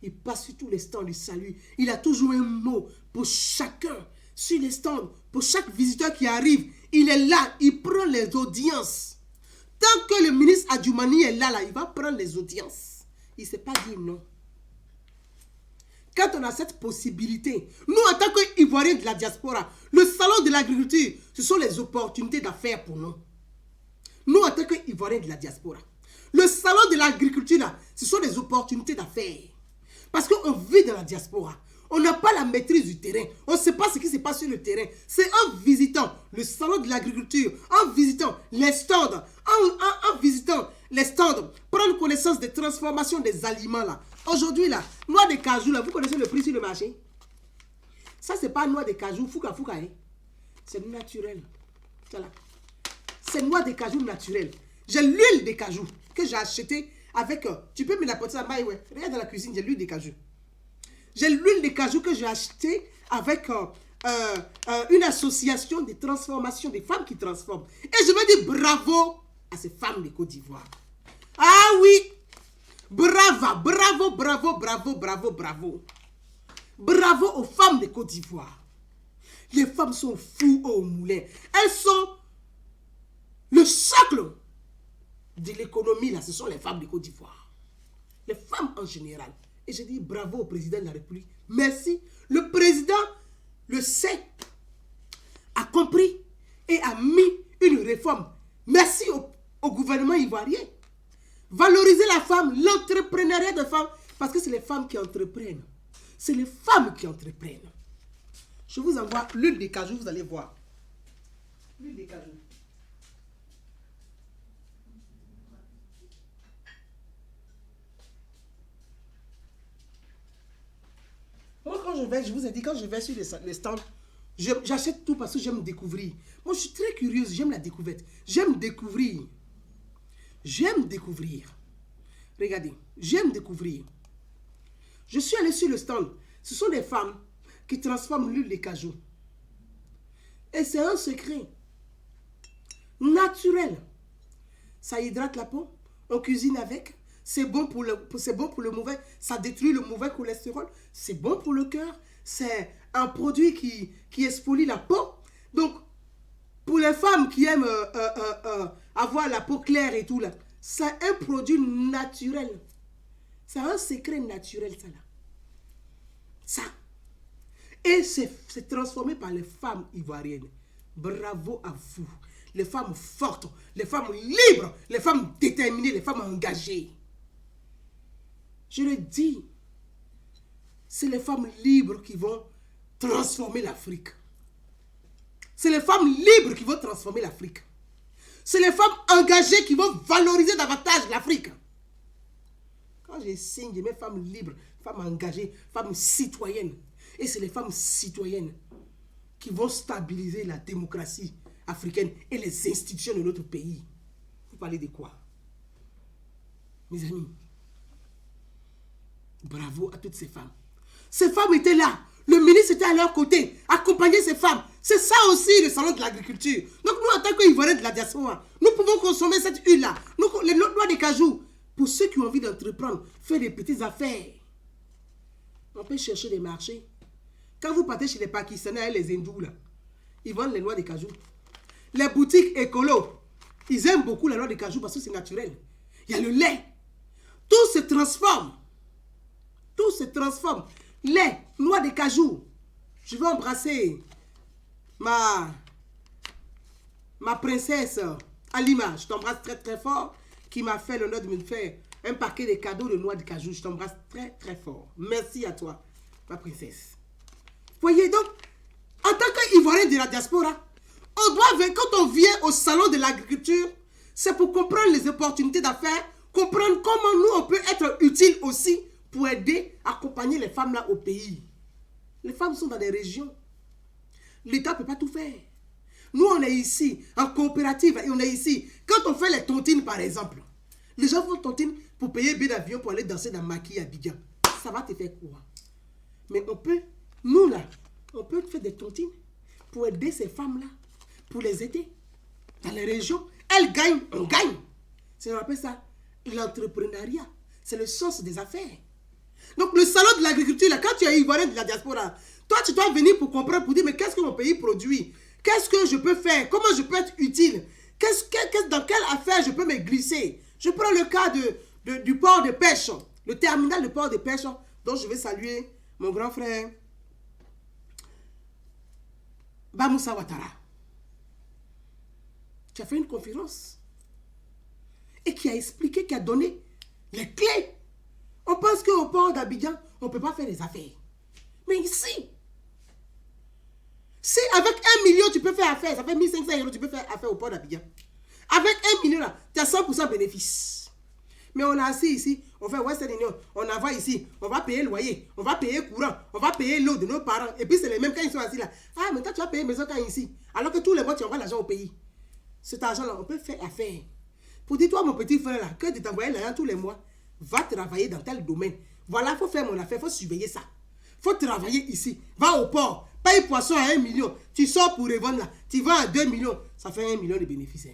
Il passe sur tous les stands, il salue. Il a toujours un mot pour chacun. Sur les stands, pour chaque visiteur qui arrive, il est là, il prend les audiences. Tant que le ministre Adjoumani est là, il va prendre les audiences. Il ne s'est pas dit non. Quand on a cette possibilité, nous en tant qu'Ivoiriens de la diaspora, le salon de l'agriculture, ce sont les opportunités d'affaires pour nous. Nous en tant qu'Ivoiriens de la diaspora, le salon de l'agriculture, là, ce sont les opportunités d'affaires. Parce qu'on vit dans la diaspora. On n'a pas la maîtrise du terrain. On ne sait pas ce qui se passe sur le terrain. C'est en visitant le salon de l'agriculture, en visitant les stands, en visitant les stands, prendre connaissance des transformations des aliments là. Aujourd'hui là, noix de cajou là, vous connaissez le prix sur le marché? Ça c'est pas noix de cajou, fouka, hein? C'est naturel. Voilà. C'est noix de cajou naturelle. J'ai l'huile de cajou que j'ai acheté avec... tu peux me l'apporter à maille, ouais. Regarde dans la cuisine, j'ai l'huile de cajou. J'ai l'huile de cajou que j'ai acheté avec une association de transformation, des femmes qui transforment. Et je veux dire bravo à ces femmes de Côte d'Ivoire. Ah oui! Bravo, bravo, bravo, bravo, bravo, bravo. Bravo aux femmes de Côte d'Ivoire. Les femmes sont fous au moulin. Elles sont le socle de l'économie, là, ce sont les femmes de Côte d'Ivoire. Les femmes en général. Et je dis bravo au président de la République. Merci. Le président le sait, a compris et a mis une réforme. Merci au gouvernement ivoirien. Valoriser la femme, l'entrepreneuriat de femmes, parce que c'est les femmes qui entreprennent. C'est les femmes qui entreprennent. Je vous envoie l'huile de cajou, vous allez voir. L'huile de cajou. Moi, quand je vais, je vous ai dit, quand je vais sur les stands, j'achète tout parce que j'aime découvrir. Moi, je suis très curieuse, j'aime la découverte. J'aime découvrir. J'aime découvrir. Regardez, j'aime découvrir. Je suis allée sur le stand. Ce sont des femmes qui transforment l'huile de cajou. Et c'est un secret naturel. Ça hydrate la peau. On cuisine avec. C'est bon pour le mauvais. Ça détruit le mauvais cholestérol. C'est bon pour le cœur. C'est un produit qui exfolie la peau. Donc, pour les femmes qui aiment avoir la peau claire et tout là, c'est un produit naturel. C'est un secret naturel, ça là. Ça. Et c'est transformé par les femmes ivoiriennes. Bravo à vous. Les femmes fortes, les femmes libres, les femmes déterminées, les femmes engagées. Je le dis, c'est les femmes libres qui vont transformer l'Afrique. C'est les femmes libres qui vont transformer l'Afrique. C'est les femmes engagées qui vont valoriser davantage l'Afrique. Quand je signe mes femmes libres, femmes engagées, femmes citoyennes, et c'est les femmes citoyennes qui vont stabiliser la démocratie africaine et les institutions de notre pays. Vous parlez de quoi? Mes amis, bravo à toutes ces femmes. Ces femmes étaient là. Le ministre était à leur côté, accompagner ces femmes. C'est ça aussi le salon de l'agriculture. Donc nous, en tant qu'Ivoiriens de la diaspora, nous pouvons consommer cette huile-là. Les noix de cajou. Pour ceux qui ont envie d'entreprendre, faire des petites affaires. On peut chercher des marchés. Quand vous partez chez les Pakistanais et les Hindous, là, ils vendent les noix de cajou. Les boutiques écolo, ils aiment beaucoup la noix de cajou parce que c'est naturel. Il y a le lait. Tout se transforme. Tout se transforme. Lait, noix de cajou. Je vais embrasser ma princesse Alima. Je t'embrasse très très fort. Qui m'a fait l'honneur de me faire un paquet de cadeaux de noix de cajou. Je t'embrasse très très fort. Merci à toi, ma princesse. Voyez donc, en tant qu'Ivoirien de la diaspora, quand on vient au salon de l'agriculture, c'est pour comprendre les opportunités d'affaires, comprendre comment nous on peut être utile aussi pour aider, accompagner les femmes là au pays. Les femmes sont dans des régions. L'État ne peut pas tout faire. Nous, on est ici, en coopérative, et on est ici. Quand on fait les tontines, par exemple, les gens font tontines pour payer billet d'avion pour aller danser dans Maki à Abidjan. Ça va te faire quoi? Mais on peut, nous là, on peut faire des tontines pour aider ces femmes-là, pour les aider dans les régions. Elles gagnent, on gagne. On appelle ça l'entrepreneuriat. C'est le sens des affaires. Donc le salon de l'agriculture, là, quand tu es Ivoirien de la diaspora, toi tu dois venir pour comprendre, pour dire mais qu'est-ce que mon pays produit? Qu'est-ce que je peux faire? Comment je peux être utile? Dans quelle affaire je peux me glisser? Je prends le cas du port de pêche, le terminal de port de pêche, dont je vais saluer mon grand frère Bamoussa Ouattara. Qui a fait une conférence et qui a expliqué, qui a donné les clés. On pense qu'au port d'Abidjan, on ne peut pas faire des affaires. Mais ici, si avec 1 million, tu peux faire affaire, ça fait 1500 €, tu peux faire affaire au port d'Abidjan. Avec 1 million, là, tu as 100% bénéfice. Mais on a assis ici, on fait Western Union, on envoie ici, on va payer le loyer, on va payer courant, on va payer l'eau de nos parents. Et puis c'est les mêmes quand ils sont assis là. Ah, mais toi, tu vas payer maison quand ici. Alors que tous les mois, tu envoies l'argent au pays. Cet argent-là, on peut faire affaire. Pour dire, toi, mon petit frère là, que de t'envoyer l'argent tous les mois, va travailler dans tel domaine. Voilà, il faut faire mon affaire, il faut surveiller ça. Il faut travailler ici. Va au port, paye poisson à 1 million. Tu sors pour revendre là, tu vends à 2 millions. Ça fait 1 million de bénéfices.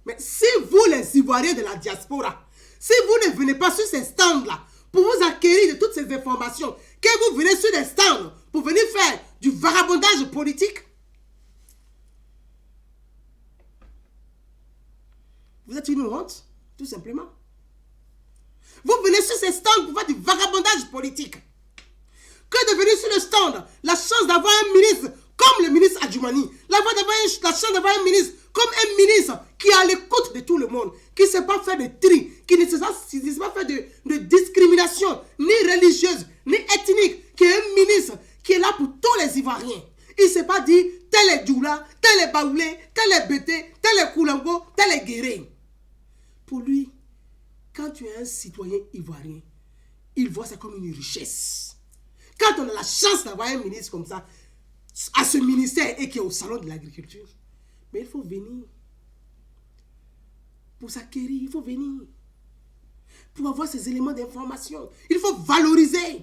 Mais si vous, les Ivoiriens de la diaspora, si vous ne venez pas sur ces stands-là pour vous acquérir de toutes ces informations, que vous venez sur des stands pour venir faire du vagabondage politique, vous êtes une honte, tout simplement. Vous venez sur ces stands pour faire du vagabondage politique. Que de venir sur le stand, la chance d'avoir un ministre comme le ministre Adjoumani, la chance d'avoir un ministre comme un ministre qui est à l'écoute de tout le monde, qui ne sait pas faire de tri, qui ne sait pas faire de discrimination, ni religieuse, ni ethnique, qui est un ministre qui est là pour tous les Ivoiriens. Il ne s'est pas dit, tel est Djoula, tel est Baoulé, tel est Bété, tel est Koulango, tel est Guéré. Pour lui, quand tu es un citoyen ivoirien, il voit ça comme une richesse. Quand on a la chance d'avoir un ministre comme ça, à ce ministère et qui est au salon de l'agriculture, mais il faut venir. Pour s'acquérir, il faut venir. Pour avoir ces éléments d'information, il faut valoriser.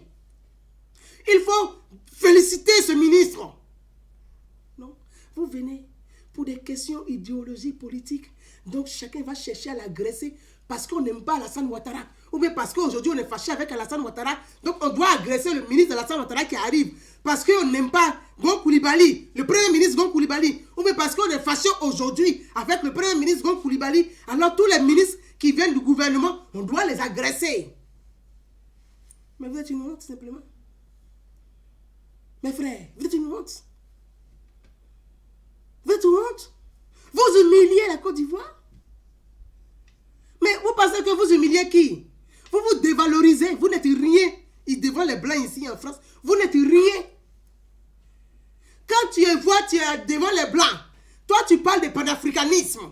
Il faut féliciter ce ministre. Non, vous venez pour des questions idéologiques, politiques. Donc chacun va chercher à l'agresser parce qu'on n'aime pas Alassane Ouattara. Ou bien parce qu'aujourd'hui on est fâché avec Alassane Ouattara. Donc on doit agresser le ministre Alassane Ouattara qui arrive. Parce qu'on n'aime pas Gon Coulibaly, le premier ministre Gon Coulibaly. Ou bien parce qu'on est fâché aujourd'hui avec le premier ministre Gon Coulibaly. Alors tous les ministres qui viennent du gouvernement, on doit les agresser. Mais vous êtes une honte simplement. Mes frères, vous êtes une honte. Vous êtes une honte. Vous humiliez la Côte d'Ivoire. Mais vous pensez que vous humiliez qui? Vous vous dévalorisez. Vous n'êtes rien. Devant les Blancs ici en France, vous n'êtes rien. Quand tu vois, tu es devant les Blancs. Toi, tu parles de panafricanisme.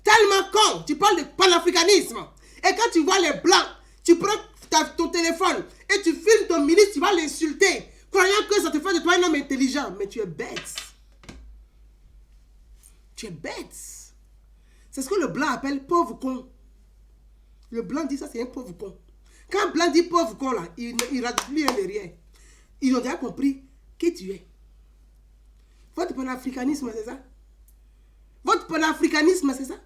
Tellement con, tu parles de panafricanisme. Et quand tu vois les Blancs, tu prends ton téléphone et tu filmes ton ministre, tu vas l'insulter, croyant que ça te fait de toi un homme intelligent. Mais tu es bête. Tu es bête. C'est ce que le Blanc appelle pauvre con. Le Blanc dit ça, c'est un pauvre con. Quand le Blanc dit pauvre con, là, il rajoute lui un derrière. Ils ont déjà compris qui tu es. Votre panafricanisme, c'est ça? Votre panafricanisme, c'est ça?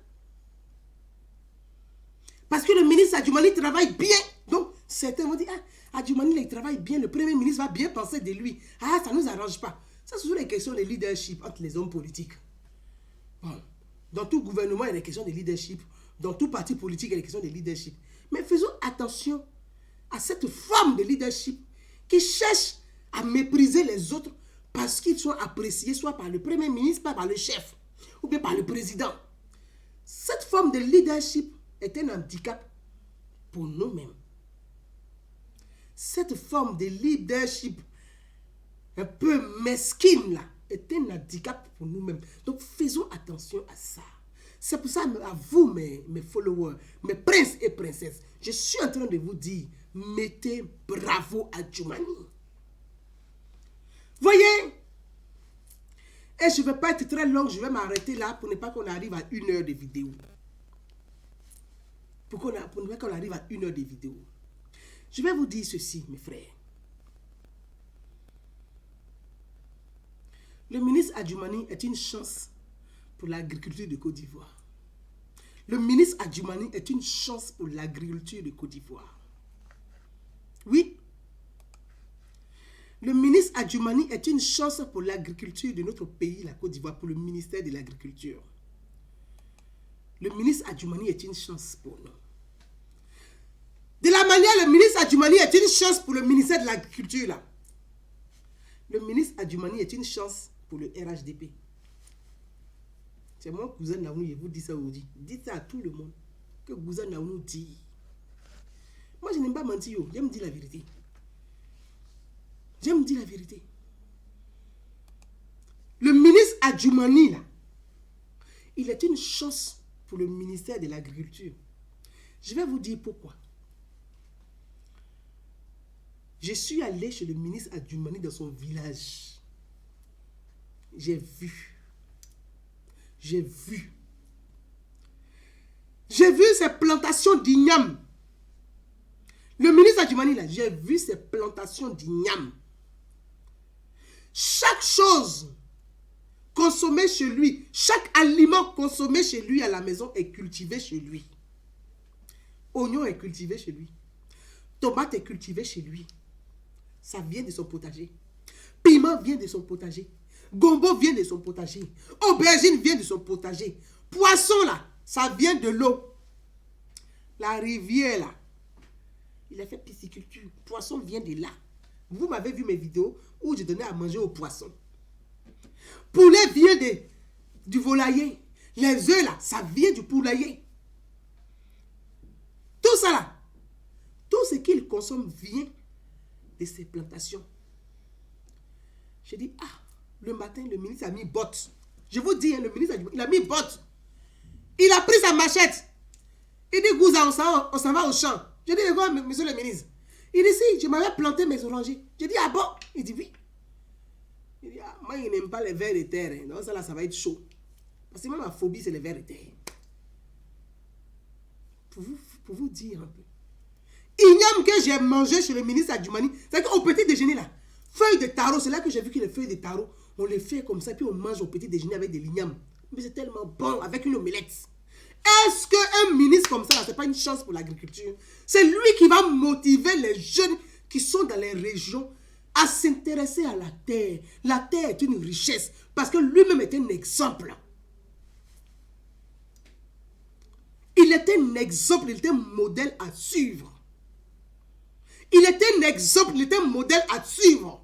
Parce que le ministre Adjoumani travaille bien. Donc, certains vont dire, ah, Adjoumani, il travaille bien, le premier ministre va bien penser de lui. Ah, ça ne nous arrange pas. Ça, ce sont les questions de leadership entre les hommes politiques. Bon. Dans tout gouvernement, il y a des questions de leadership. Dans tout parti politique, il y a des questions de leadership. Mais faisons attention à cette forme de leadership qui cherche à mépriser les autres parce qu'ils sont appréciés soit par le premier ministre, pas par le chef, ou bien par le président. Cette forme de leadership est un handicap pour nous-mêmes. Cette forme de leadership un peu mesquine là est un handicap pour nous-mêmes. Donc faisons attention à ça. C'est pour ça, à vous, mes followers, mes princes et princesses, je suis en train de vous dire, mettez bravo à Adjoumani. Voyez? Et je ne vais pas être très long, je vais m'arrêter là pour ne pas qu'on arrive à 1 heure de vidéo. Pour ne pas qu'on arrive à 1 heure de vidéo. Je vais vous dire ceci, mes frères. Le ministre Adjoumani est une chance pour l'agriculture de Côte d'Ivoire. Le ministre Adjoumani est une chance pour l'agriculture de Côte d'Ivoire. Oui. Le ministre Adjoumani est une chance pour l'agriculture de notre pays, la Côte d'Ivoire, pour le ministère de l'Agriculture. Le ministre Adjoumani est une chance pour nous. De la manière, le ministre Adjoumani est une chance pour le ministère de l'Agriculture, là. Le ministre Adjoumani est une chance pour le RHDP. C'est mon cousin Naounou, je vous dis ça aujourd'hui. Dites ça à tout le monde. Que cousin Naounou dit. Moi, je n'aime pas mentir. J'aime dire la vérité. J'aime dire la vérité. Le ministre Adjoumani, là, il est une chance pour le ministère de l'Agriculture. Je vais vous dire pourquoi. Je suis allé chez le ministre Adjoumani dans son village. J'ai vu. J'ai vu ces plantations d'igname. Le ministre Adjoumani, là, j'ai vu ces plantations d'igname. Chaque chose consommée chez lui, chaque aliment consommé chez lui à la maison est cultivé chez lui. Oignon est cultivé chez lui. Tomate est cultivée chez lui. Ça vient de son potager. Piment vient de son potager. Gombo vient de son potager. Aubergine vient de son potager. Poisson là, ça vient de l'eau. La rivière là, il a fait pisciculture. Poisson vient de là. Vous m'avez vu mes vidéos où je donnais à manger aux poissons. Poulet vient du volailler. Les œufs là, ça vient du poulailler. Tout ça là, tout ce qu'il consomme vient de ces plantations. Je dis, le matin, le ministre a mis botte. Je vous dis, le ministre il a mis botte. Il a pris sa machette. Il dit, Gouza, on s'en va au champ. Je dis, quoi, monsieur le ministre? Il dit, si, je m'avais planté mes orangers. Je dis, ah bon? Il dit, oui. Il dit, moi, il n'aime pas les vers de terre. Hein. Donc ça, là, ça va être chaud. Parce que moi, ma phobie, c'est les vers de terre. Pour vous dire un peu. Igname que j'ai mangé chez le ministre Adjoumani, c'est qu'au petit déjeuner, là, feuilles de taro, c'est là que j'ai vu que les feuilles de taro, on les fait comme ça, puis on mange au petit déjeuner avec des lignames. Mais c'est tellement bon, avec une omelette. Est-ce qu'un ministre comme ça, ce n'est pas une chance pour l'agriculture? C'est lui qui va motiver les jeunes qui sont dans les régions à s'intéresser à la terre. La terre est une richesse, parce que lui-même est un exemple. Il était un exemple, il était un modèle à suivre. Il était un exemple, il était un modèle à suivre.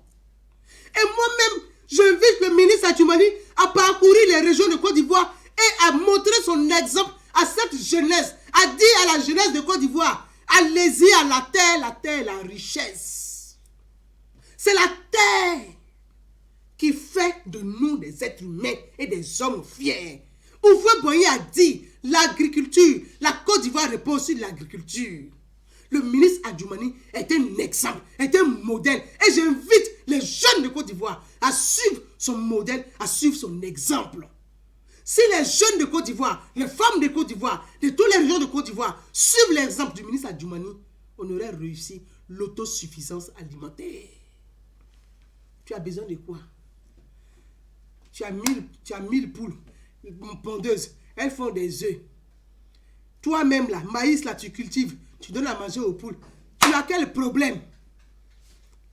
Et moi-même, j'invite le ministre Adjoumani à parcourir les régions de Côte d'Ivoire et à montrer son exemple à cette jeunesse, à dire à la jeunesse de Côte d'Ivoire, allez-y à la terre, la richesse. C'est la terre qui fait de nous des êtres humains et des hommes fiers. Oufoué Boigny a dit, l'agriculture, la Côte d'Ivoire repose sur l'agriculture. Le ministre Adjoumani est un exemple, est un modèle. Et j'invite les jeunes de Côte d'Ivoire à suivre son modèle, à suivre son exemple. Si les jeunes de Côte d'Ivoire, les femmes de Côte d'Ivoire, de toutes les régions de Côte d'Ivoire suivent l'exemple du ministre Adjoumani, on aurait réussi l'autosuffisance alimentaire. Tu as besoin de quoi? tu as 1000 poules pondeuses. Elles font des œufs. Toi-même, là, maïs, là, tu cultives. Tu donnes à manger aux poules. Tu as quel problème?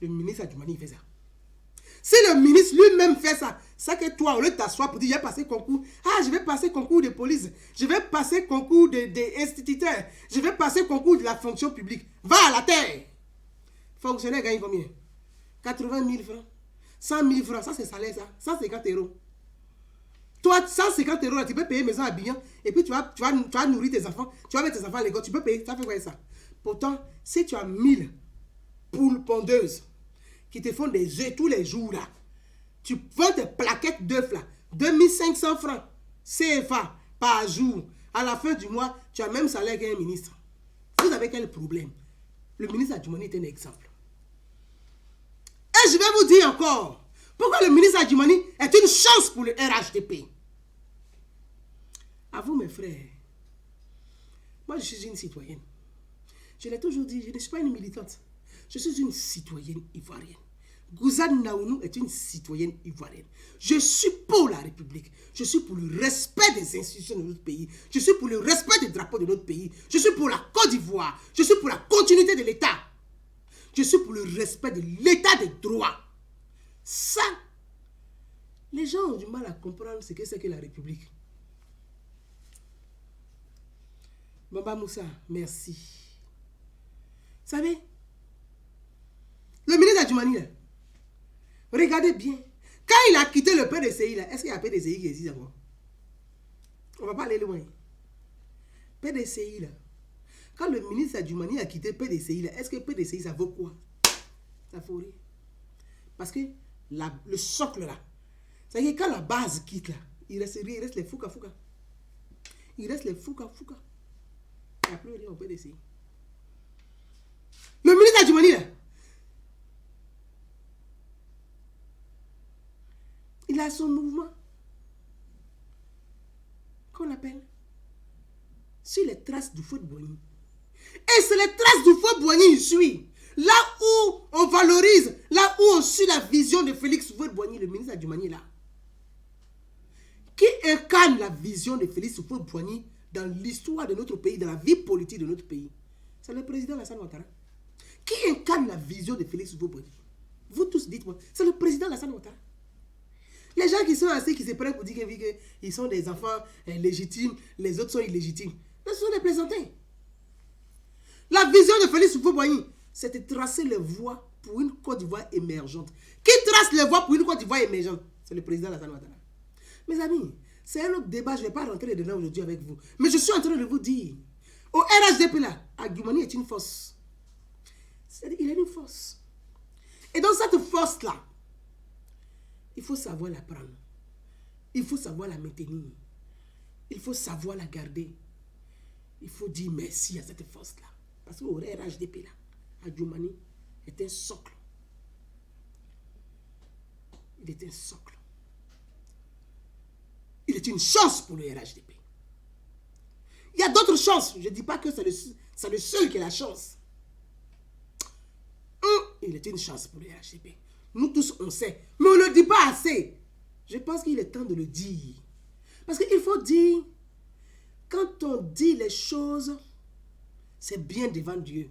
Le ministre Adjoumani, il fait ça. Si le ministre lui-même fait ça, c'est que toi, au lieu de t'asseoir pour dire, j'ai passé concours. Ah, je vais passer concours de police. Je vais passer concours des instituteurs. Je vais passer concours de la fonction publique. Va à la terre. Fonctionnaire gagne combien? 80 000 francs. 100 000 francs. Ça, c'est salaire, ça. 150 €. Toi, 150 €, là, tu peux payer maison à Bignan. Et puis, tu vas nourrir tes enfants. Tu vas mettre tes enfants à l'école. Tu peux payer. Ça fait quoi ça? Pourtant, si tu as 1000 poules pondeuses qui te font des œufs tous les jours, là, tu vends des plaquettes d'œufs, là, 2500 francs CFA par jour. À la fin du mois, tu as le même salaire qu'un ministre. Vous avez quel problème? Le ministre Adjoumani est un exemple. Et je vais vous dire encore, pourquoi le ministre Adjoumani est une chance pour le RHDP. À vous, mes frères, moi, je suis une citoyenne. Je l'ai toujours dit, je ne suis pas une militante. Je suis une citoyenne ivoirienne. Gouzane Naounou est une citoyenne ivoirienne. Je suis pour la République. Je suis pour le respect des institutions de notre pays. Je suis pour le respect des drapeaux de notre pays. Je suis pour la Côte d'Ivoire. Je suis pour la continuité de l'État. Je suis pour le respect de l'État des droits. Ça, les gens ont du mal à comprendre ce que c'est que la République. Bamba Moussa, merci. Vous savez, le ministre Adjoumani, regardez bien. Quand il a quitté le PDCI, est-ce qu'il y a PDCI qui existe encore? On ne va pas aller loin. PDCI, là. Quand le ministre Adjoumani a quitté PDCI, est-ce que PDCI, ça vaut quoi? Ça vaut rien. Parce que le socle, là, c'est-à-dire que quand la base quitte, là, il reste les fouka. Il reste les fouka. Il n'y a plus rien au PDCI. Le ministre Adjoumani, là, il a son mouvement qu'on appelle sur les traces du feu de Boigny. Et c'est les traces du feu de Boigny il suit. Là où on valorise, là où on suit la vision de Félix Houphouët-Boigny, le ministre Adjoumani là, qui incarne la vision de Félix Houphouët-Boigny dans l'histoire de notre pays, dans la vie politique de notre pays. C'est le président Alassane Ouattara. Qui incarne la vision de Félix Houphouët-Boigny? Vous tous dites-moi, c'est le président Alassane Ouattara. Les gens qui sont assis, qui se prennent pour dire qu'ils sont des enfants légitimes, les autres sont illégitimes. Ce sont des plaisantins. La vision de Félix Houphouët-Boigny, c'est de tracer les voies pour une Côte d'Ivoire émergente. Qui trace les voies pour une Côte d'Ivoire émergente? C'est le président Alassane Ouattara. Mes amis, c'est un autre débat, je ne vais pas rentrer dedans aujourd'hui avec vous. Mais je suis en train de vous dire, au RHDP là, Adjoumani est une force. C'est-à-dire, il est une force. Et dans cette force-là, il faut savoir la prendre. Il faut savoir la maintenir. Il faut savoir la garder. Il faut dire merci à cette force-là. Parce qu'au RHDP là, Adjoumani est un socle. Il est un socle. Il est une chance pour le RHDP. Il y a d'autres chances. Je ne dis pas que c'est le seul qui a la chance. Il est une chance pour le RHDP. Nous tous, on sait. Mais on ne le dit pas assez. Je pense qu'il est temps de le dire. Parce qu'il faut dire, quand on dit les choses, c'est bien devant Dieu.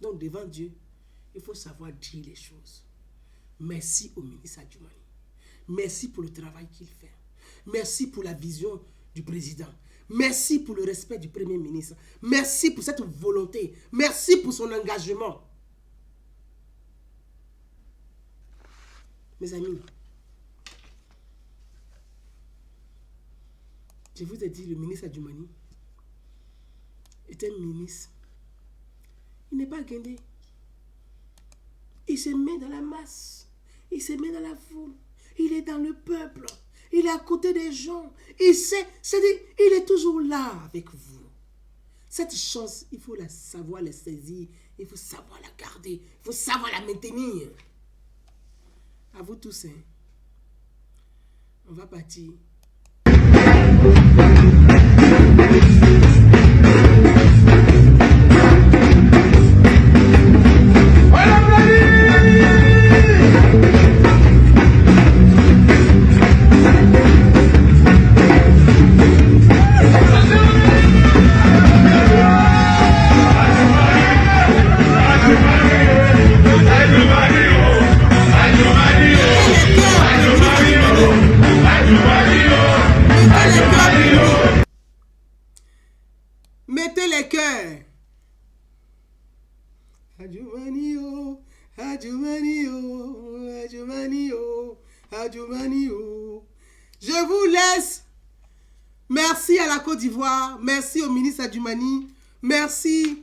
Donc, devant Dieu, il faut savoir dire les choses. Merci au ministre Adjoumani. Merci pour le travail qu'il fait. Merci pour la vision du président. Merci pour le respect du Premier ministre. Merci pour cette volonté. Merci pour son engagement. Mes amis, je vous ai dit, le ministre Adjoumani est un ministre. Il n'est pas guindé. Il se met dans la masse. Il se met dans la foule. Il est dans le peuple. Il est à côté des gens. Il sait, c'est-à-dire, il est toujours là avec vous. Cette chance, il faut savoir la saisir. Il faut savoir la garder. Il faut savoir la maintenir. À vous tous, hein. On va partir. Adjumani, oh, Adjumani, oh, Adjumani, oh, Adjumani, oh. Je vous laisse. Merci à la Côte d'Ivoire. Merci au ministre Adjumani. Merci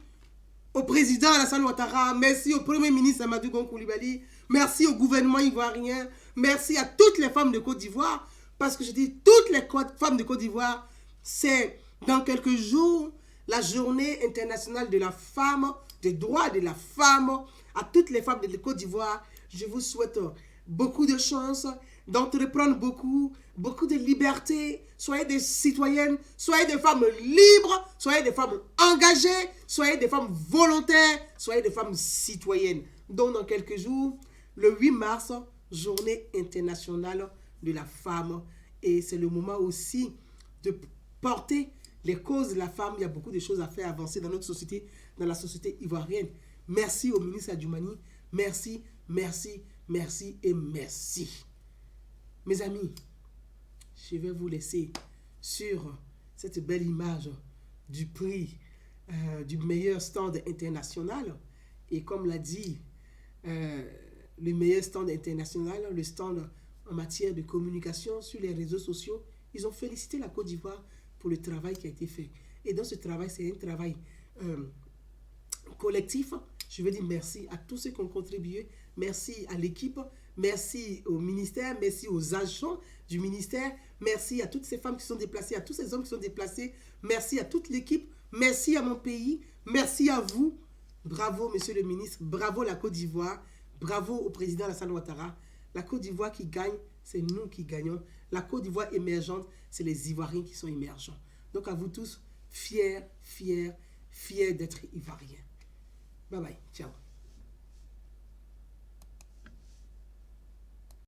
au président Alassane Ouattara. Merci au premier ministre Amadou Gon Coulibaly. Merci au gouvernement ivoirien. Merci à toutes les femmes de Côte d'Ivoire. Parce que je dis toutes les femmes de Côte d'Ivoire, c'est dans quelques jours la journée internationale de la femme, des droits de la femme. À toutes les femmes de Côte d'Ivoire, je vous souhaite beaucoup de chance, d'entreprendre beaucoup de liberté. Soyez des citoyennes, soyez des femmes libres, soyez des femmes engagées, soyez des femmes volontaires, soyez des femmes citoyennes. Donc dans quelques jours, le 8 mars, journée internationale de la femme. Et c'est le moment aussi de porter les causes de la femme. Il y a beaucoup de choses à faire avancer dans notre société, dans la société ivoirienne. Merci au ministre Adjumani. Merci, merci, merci et merci. Mes amis, je vais vous laisser sur cette belle image du prix du meilleur stand international. Et comme l'a dit le meilleur stand international, le stand en matière de communication sur les réseaux sociaux, ils ont félicité la Côte d'Ivoire pour le travail qui a été fait. Et dans ce travail, c'est un travail collectif. Je veux dire merci à tous ceux qui ont contribué. Merci à l'équipe. Merci au ministère. Merci aux agents du ministère. Merci à toutes ces femmes qui sont déplacées, à tous ces hommes qui sont déplacés. Merci à toute l'équipe. Merci à mon pays. Merci à vous. Bravo, monsieur le ministre. Bravo la Côte d'Ivoire. Bravo au président Alassane Ouattara. La Côte d'Ivoire qui gagne, c'est nous qui gagnons. La Côte d'Ivoire émergente, c'est les Ivoiriens qui sont émergents. Donc à vous tous, fiers d'être Ivoiriens. Bye bye, ciao.